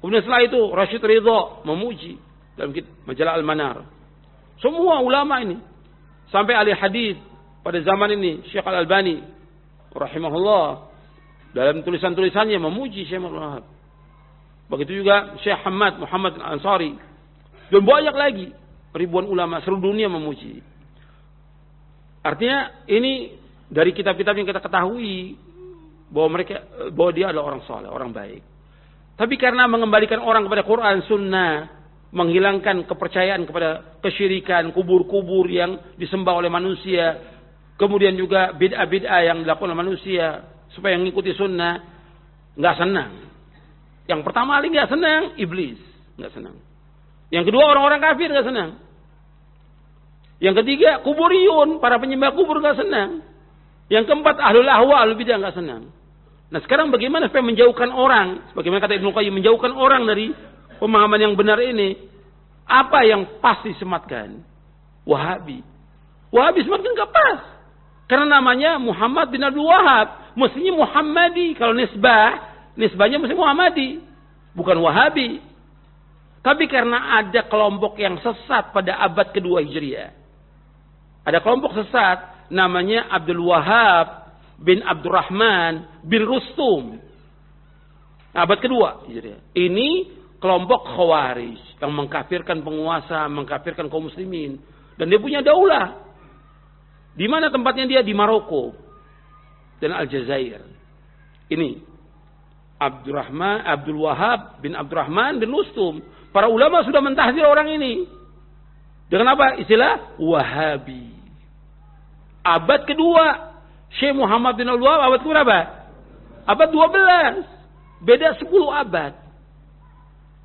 Kemudian setelah itu Rashid Ridha memuji dalam majalah Al-Manar. Semua ulama ini sampai ahli hadis pada zaman ini Syekh Al-Albani rahimahullah dalam tulisan-tulisannya memuji Syekh Muhammad Wahab. Begitu juga Syekh Muhammad Al-Ansari dan banyak lagi ribuan ulama seluruh dunia memuji. Artinya ini dari kitab-kitab yang kita ketahui bahwa dia adalah orang saleh, orang baik. Tapi karena mengembalikan orang kepada Quran, Sunnah, menghilangkan kepercayaan kepada kesyirikan, kubur-kubur yang disembah oleh manusia, kemudian juga bid'ah-bid'ah yang dilakukan oleh manusia supaya mengikuti Sunnah, nggak senang. Yang pertama kali nggak senang, iblis nggak senang. Yang kedua orang-orang kafir nggak senang. Yang ketiga kuburiyun, para penyembah kubur nggak senang. Yang keempat ahlul ahwa, ahlul bid'ah nggak senang. Nah sekarang bagaimana supaya menjauhkan orang, bagaimana kata Ibnu Qayyim, menjauhkan orang dari pemahaman yang benar ini? Apa yang pas disematkan? Wahabi. Wahabi sematkan nggak pas. Karena namanya Muhammad bin Abdul Wahhab, mestinya Muhammadi. Kalau nisbahnya mesti Muhammadi, bukan Wahabi. Tapi karena ada kelompok yang sesat pada abad kedua Hijriah. Ada kelompok sesat namanya Abdul Wahhab bin Abdurrahman bin Rustum. Abad kedua Hijriah. Ini kelompok Khawarij yang mengkafirkan penguasa, mengkafirkan kaum muslimin. Dan dia punya daulah. Di mana tempatnya dia? Di Maroko dan Aljazair. Ini Abdul Wahhab bin Abdurrahman bin Rustum. Para ulama sudah mentahdir orang ini. Dengan apa? Istilah Wahabi. Abad kedua. Syekh Muhammad bin Abdul Wahab abad berapa? Abad 12. Beda 10 abad.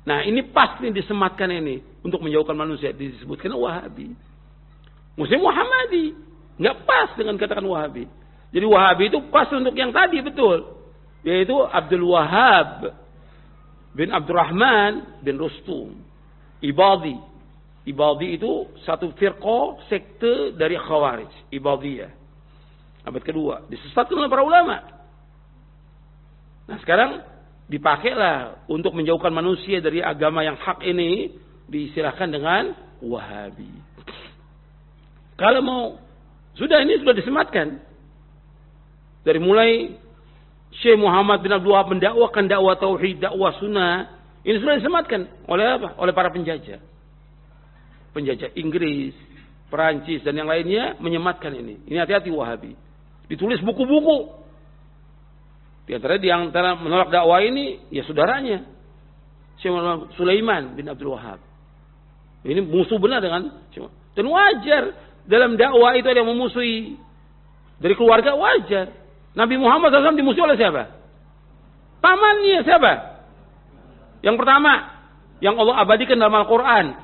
Nah, ini pas nih disematkan ini untuk menjauhkan manusia, disebutkan Wahabi. Muslim Muhammadi, nggak pas dengan katakan Wahabi. Jadi Wahabi itu pas untuk yang tadi betul, yaitu Abdul Wahab bin Abdurrahman bin Rustum Ibadi. Ibadi itu satu firqah sekte dari Khawarij, Ibadiyah. Abad kedua disesatkan oleh para ulama. Nah, sekarang dipakailah untuk menjauhkan manusia dari agama yang hak ini, diistilahkan dengan Wahabi. Kalau mau, ini sudah disematkan. Dari mulai Syekh Muhammad bin Abdul Wahab mendakwakan dakwah tauhid, dakwah sunnah, ini sudah disematkan oleh apa? Oleh para penjajah. Penjajah Inggris, Perancis dan yang lainnya menyematkan ini. Ini hati-hati Wahabi. Ditulis buku-buku. Di antara yang menolak dakwah ini ya saudaranya Syekh Sulaiman bin Abdul Wahab. Ini musuh benar dengan, dan wajar dalam dakwah itu ada yang memusuhi dari keluarga, wajar. Nabi Muhammad SAW dimusuhi oleh siapa? Pamannya siapa? Yang pertama yang Allah abadikan dalam Al-Quran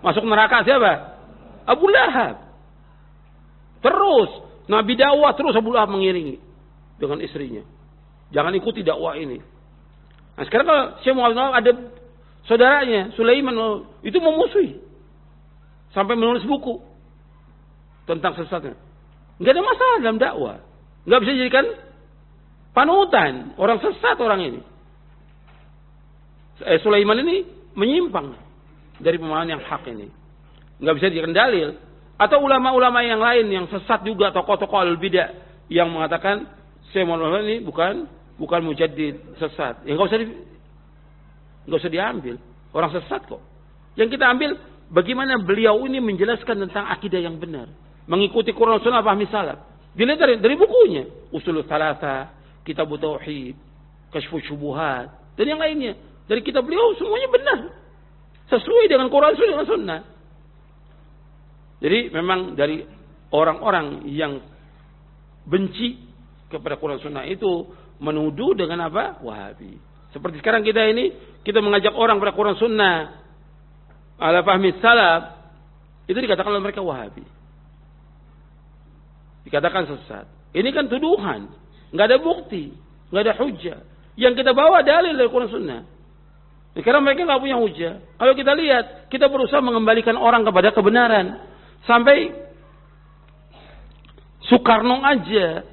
masuk neraka siapa? Abu Lahab. Terus Nabi dakwah, terus Abu Lahab mengiringi dengan istrinya. Jangan ikuti dakwah ini. Nah, sekarang kalau Syekh Muhammad ada saudaranya Sulaiman itu memusuhi sampai menulis buku tentang sesatnya. Enggak ada masalah dalam dakwah. Enggak bisa dijadikan panutan orang sesat orang ini. Sulaiman ini menyimpang dari pemahaman yang hak ini. Enggak bisa dijadikan dalil. Atau ulama-ulama yang lain yang sesat juga, tokoh-tokoh al-bidah yang mengatakan Syekh Muhammad ini bukan mujaddid, sesat. Ya enggak usah diambil. Orang sesat kok. Yang kita ambil bagaimana beliau ini menjelaskan tentang akidah yang benar, mengikuti Quran Sunnah pahmi salaf. Dilihat dari bukunya, Ushul Tsalatsa, Kitab Tauhid, Kasyfus Syubuhat, dan yang lainnya. Dari kitab beliau semuanya benar. Sesuai dengan Quran Sunnah. Jadi memang dari orang-orang yang benci kepada Quran Sunnah itu menuduh dengan apa? Wahabi. Seperti sekarang kita mengajak orang pada Quran Sunnah ala fahmi salaf, itu dikatakan oleh mereka Wahabi. Dikatakan sesat. Ini kan tuduhan, nggak ada bukti, nggak ada hujjah. Yang kita bawa dalil dari Quran Sunnah. Sekarang mereka nggak punya hujjah. Kalau kita lihat, kita berusaha mengembalikan orang kepada kebenaran. Sampai Soekarno aja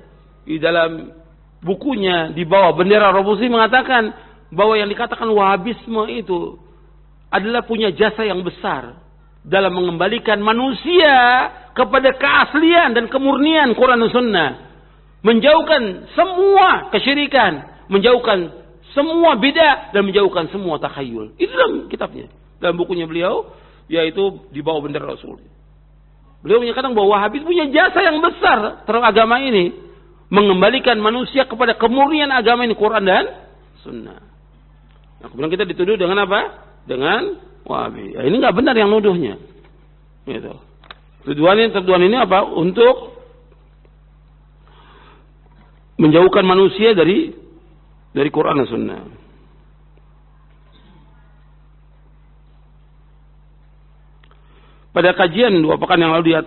di dalam bukunya di bawah bendera revolusi mengatakan bahwa yang dikatakan Wahabisme itu adalah punya jasa yang besar dalam mengembalikan manusia kepada keaslian dan kemurnian Quran dan Sunnah, menjauhkan semua kesyirikan, menjauhkan semua bidah dan menjauhkan semua takhayul. Itu dalam kitabnya, dalam bukunya beliau, yaitu di bawah bendera Rasul. Beliau menyatakan bahwa Wahabi punya jasa yang besar terhadap agama ini, mengembalikan manusia kepada kemurnian agama ini, Quran dan Sunnah. Nah, kemudian kita dituduh dengan apa? Dengan Wahabi. Ya, ini nggak benar yang nuduhnya. Gitu. Tuduhan ini apa? Untuk menjauhkan manusia dari Quran dan Sunnah. Pada kajian 2 pekan yang lalu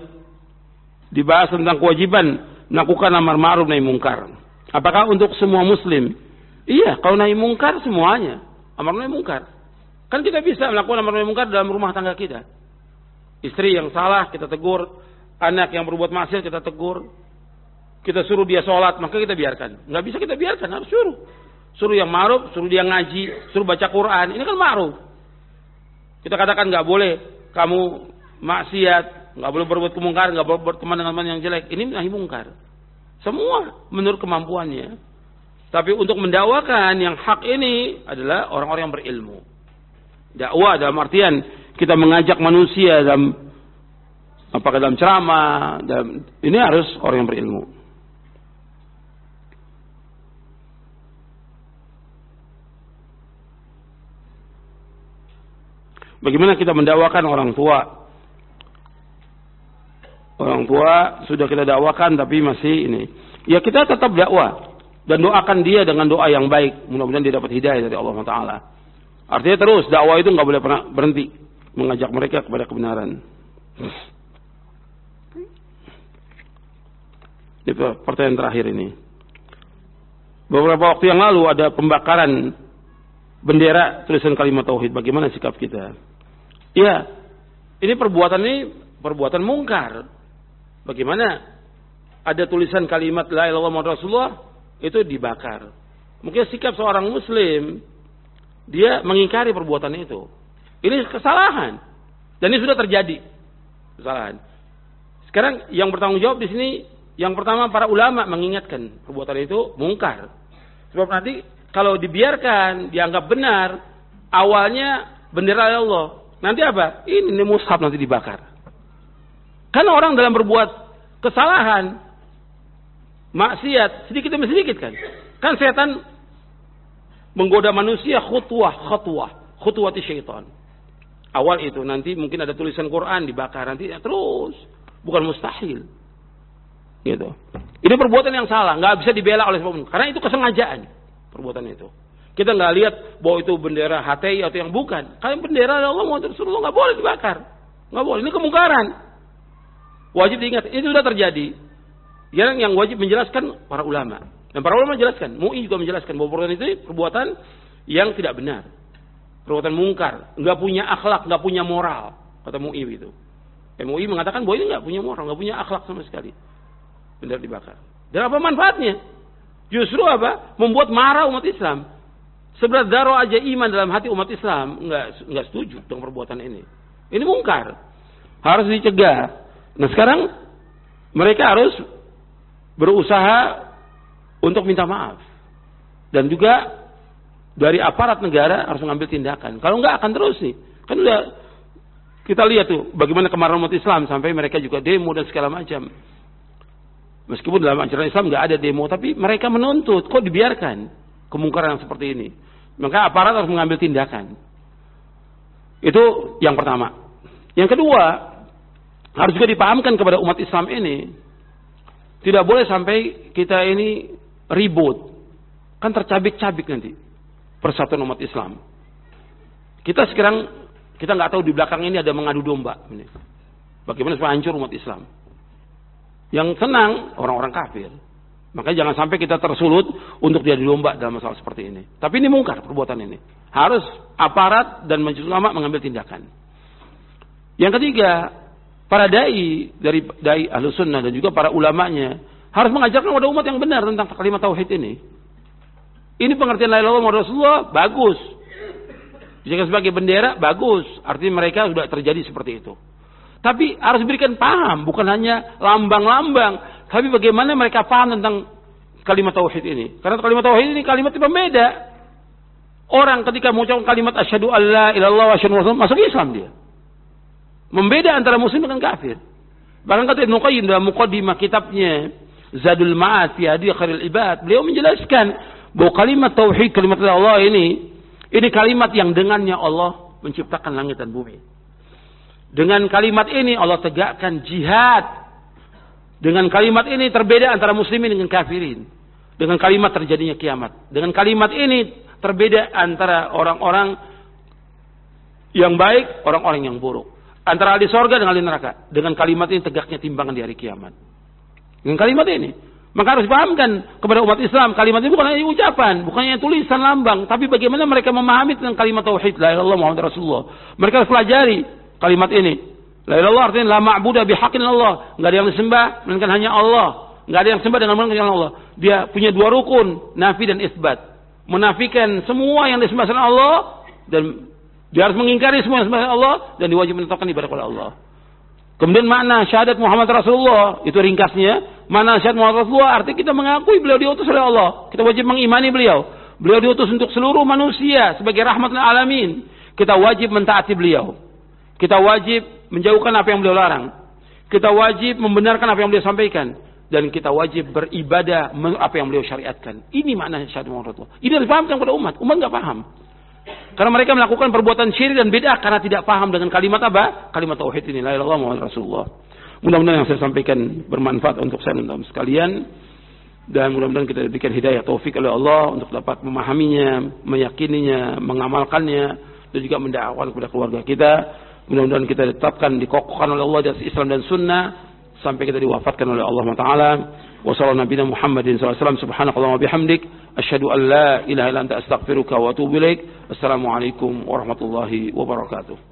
dibahas tentang kewajiban melakukan amar ma'ruf nahi mungkar. Apakah untuk semua muslim? Iya, kalau nahi mungkar semuanya. Amar nahi mungkar. Kan kita bisa melakukan amar nahi mungkar dalam rumah tangga kita. Istri yang salah kita tegur, anak yang berbuat maksiat kita tegur. Kita suruh dia sholat, maka kita biarkan. Enggak bisa kita biarkan, harus suruh. Suruh yang ma'ruf, suruh dia ngaji, suruh baca Quran. Ini kan ma'ruf. Kita katakan enggak boleh kamu maksiat, nggak boleh berbuat kemungkaran, nggak boleh berteman dengan teman yang jelek. Ini nahi mungkar. Semua menurut kemampuannya. Tapi untuk mendakwakan yang hak ini adalah orang-orang yang berilmu. Dakwah dalam artian kita mengajak manusia dalam ceramah, ini harus orang yang berilmu. Bagaimana kita mendakwakan orang tua? orang tua sudah kita dakwakan tapi masih ini. Ya kita tetap dakwah dan doakan dia dengan doa yang baik. Mudah-mudahan dia dapat hidayah dari Allah Taala. Artinya terus dakwah itu nggak boleh pernah berhenti mengajak mereka kepada kebenaran. Ini pertanyaan terakhir ini. Beberapa waktu yang lalu ada pembakaran bendera tulisan kalimat tauhid. Bagaimana sikap kita? Ya, ini perbuatan mungkar. Bagaimana ada tulisan kalimat la ilaha illallah Muhammad Rasulullah itu dibakar? Mungkin sikap seorang muslim dia mengingkari perbuatan itu. Ini kesalahan. Dan ini sudah terjadi. Kesalahan. Sekarang yang bertanggung jawab di sini yang pertama para ulama mengingatkan perbuatan itu mungkar. Sebab nanti kalau dibiarkan dianggap benar, awalnya bendera Allah. Nanti apa? Ini mushaf nanti dibakar. Karena orang dalam berbuat kesalahan, maksiat sedikit demi sedikit kan. Kan setan menggoda manusia khutuwati syaitan. Awal itu nanti mungkin ada tulisan Quran dibakar nanti ya terus, bukan mustahil. Gitu. Ini perbuatan yang salah, nggak bisa dibela oleh siapapun. Karena itu kesengajaan perbuatan itu. Kita nggak lihat bahwa itu bendera HTI atau yang bukan. Kalau bendera Allah Muhammad Rasulullah nggak boleh dibakar, nggak boleh. Ini kemungkaran. Wajib diingat. Ini sudah terjadi. Yang wajib menjelaskan para ulama. Dan para ulama menjelaskan. MUI juga menjelaskan bahwa perbuatan itu perbuatan yang tidak benar, perbuatan mungkar, nggak punya akhlak, nggak punya moral. Kata MUI itu. MUI mengatakan bahwa ini nggak punya moral, nggak punya akhlak sama sekali. Bendera dibakar. Dan apa manfaatnya? Justru apa? Membuat marah umat Islam. Seberat darah aja iman dalam hati umat Islam nggak setuju dengan perbuatan ini. Ini mungkar, harus dicegah. Nah sekarang mereka harus berusaha untuk minta maaf dan juga dari aparat negara harus mengambil tindakan. Kalau nggak akan terus nih. Kan udah kita lihat tuh bagaimana kemarin umat Islam sampai mereka juga demo dan segala macam. Meskipun dalam ajaran Islam nggak ada demo, tapi mereka menuntut, kok dibiarkan kemungkaran yang seperti ini. Maka aparat harus mengambil tindakan. Itu yang pertama. Yang kedua, harus juga dipahamkan kepada umat Islam ini, tidak boleh sampai kita ini ribut. Kan tercabik-cabik nanti persatuan umat Islam. Kita sekarang, kita nggak tahu di belakang ini ada mengadu domba. Bagaimana supaya hancur umat Islam. Yang senang orang-orang kafir. Makanya jangan sampai kita tersulut untuk jadi domba dalam masalah seperti ini. Tapi ini mungkar perbuatan ini. Harus aparat dan majelis ulama mengambil tindakan. Yang ketiga, para dai dari dai Ahlus Sunnah dan juga para ulamanya harus mengajarkan kepada umat yang benar tentang kalimat tauhid ini. Ini pengertian la ilaha illallah Muhammad Rasulullah bagus. Jika sebagai bendera bagus, artinya mereka sudah terjadi seperti itu. Tapi harus berikan paham, bukan hanya lambang-lambang, tapi bagaimana mereka paham tentang kalimat tauhid ini. Karena kalimat tauhid ini kalimat yang pembeda. Orang ketika mengucapkan kalimat asyhadu alla ilaha illallah wa asyhadu anna Muhammadan masuk Islam dia. Membeda antara muslim dengan kafir. Bahkan kata Ibnu Qayyim dalam muqaddimah kitabnya Zadul Ma'ad fi Hadi Khairil Ibad, beliau menjelaskan bahwa kalimat tauhid, kalimat Allah ini kalimat yang dengannya Allah menciptakan langit dan bumi. Dengan kalimat ini Allah tegakkan jihad. Dengan kalimat ini terbeda antara muslimin dengan kafirin. Dengan kalimat terjadinya kiamat. Dengan kalimat ini terbeda antara orang-orang yang baik, orang-orang yang buruk. Antara ahli sorga dengan ahli neraka. Dengan kalimat ini tegaknya timbangan di hari kiamat. Dengan kalimat ini. Maka harus pahamkan kepada umat Islam. Kalimat ini bukan hanya ucapan. Bukan hanya tulisan lambang. Tapi bagaimana mereka memahami tentang kalimat tauhid. La ilaha illallah Muhammad Rasulullah. Mereka harus pelajari kalimat ini. La ilaha illallah artinya la ma'budu bihaqqin Allah. Enggak ada yang disembah melainkan hanya Allah. Enggak ada yang disembah dengan melainkan Allah. Dia punya dua rukun, nafi dan isbat. Menafikan semua yang disembah selain Allah dan dia harus mengingkari semua yang disembah selain Allah dan diwajibkan menetapkan ibadah kepada Allah. Kemudian makna syahadat Muhammad Rasulullah, itu ringkasnya. Makna syahadat Muhammad Rasulullah artinya kita mengakui beliau diutus oleh Allah. Kita wajib mengimani beliau. Beliau diutus untuk seluruh manusia sebagai rahmat lil alamin. Kita wajib mentaati beliau. Kita wajib menjauhkan apa yang beliau larang. Kita wajib membenarkan apa yang beliau sampaikan. Dan kita wajib beribadah apa yang beliau syariatkan. Ini makna syahadat Muhammad Rasulullah. Ini harus dipahamkan kepada umat. Umat nggak paham. Karena mereka melakukan perbuatan syirik dan bid'ah karena tidak paham dengan kalimat apa? Kalimat tauhid ini. La ilaha illallah Muhammad Rasulullah. Mudah-mudahan yang saya sampaikan bermanfaat untuk saya dan sekalian, dan mudah-mudahan kita diberikan hidayah taufik oleh Allah untuk dapat memahaminya, meyakininya, mengamalkannya, dan juga mendakwahkan kepada keluarga kita. Mudah-mudahan kita ditetapkan, dikokohkan oleh Allah di atas Islam dan Sunnah sampai kita diwafatkan oleh Allah Taala. Wa sallallahu nabiyana Muhammadin sallallahu alaihi wasallam, subhanallahi wa bihamdik, asyhadu an la ilaha illa anta astaghfiruka wa atubu ilaik. Assalamualaikum warahmatullahi wabarakatuh.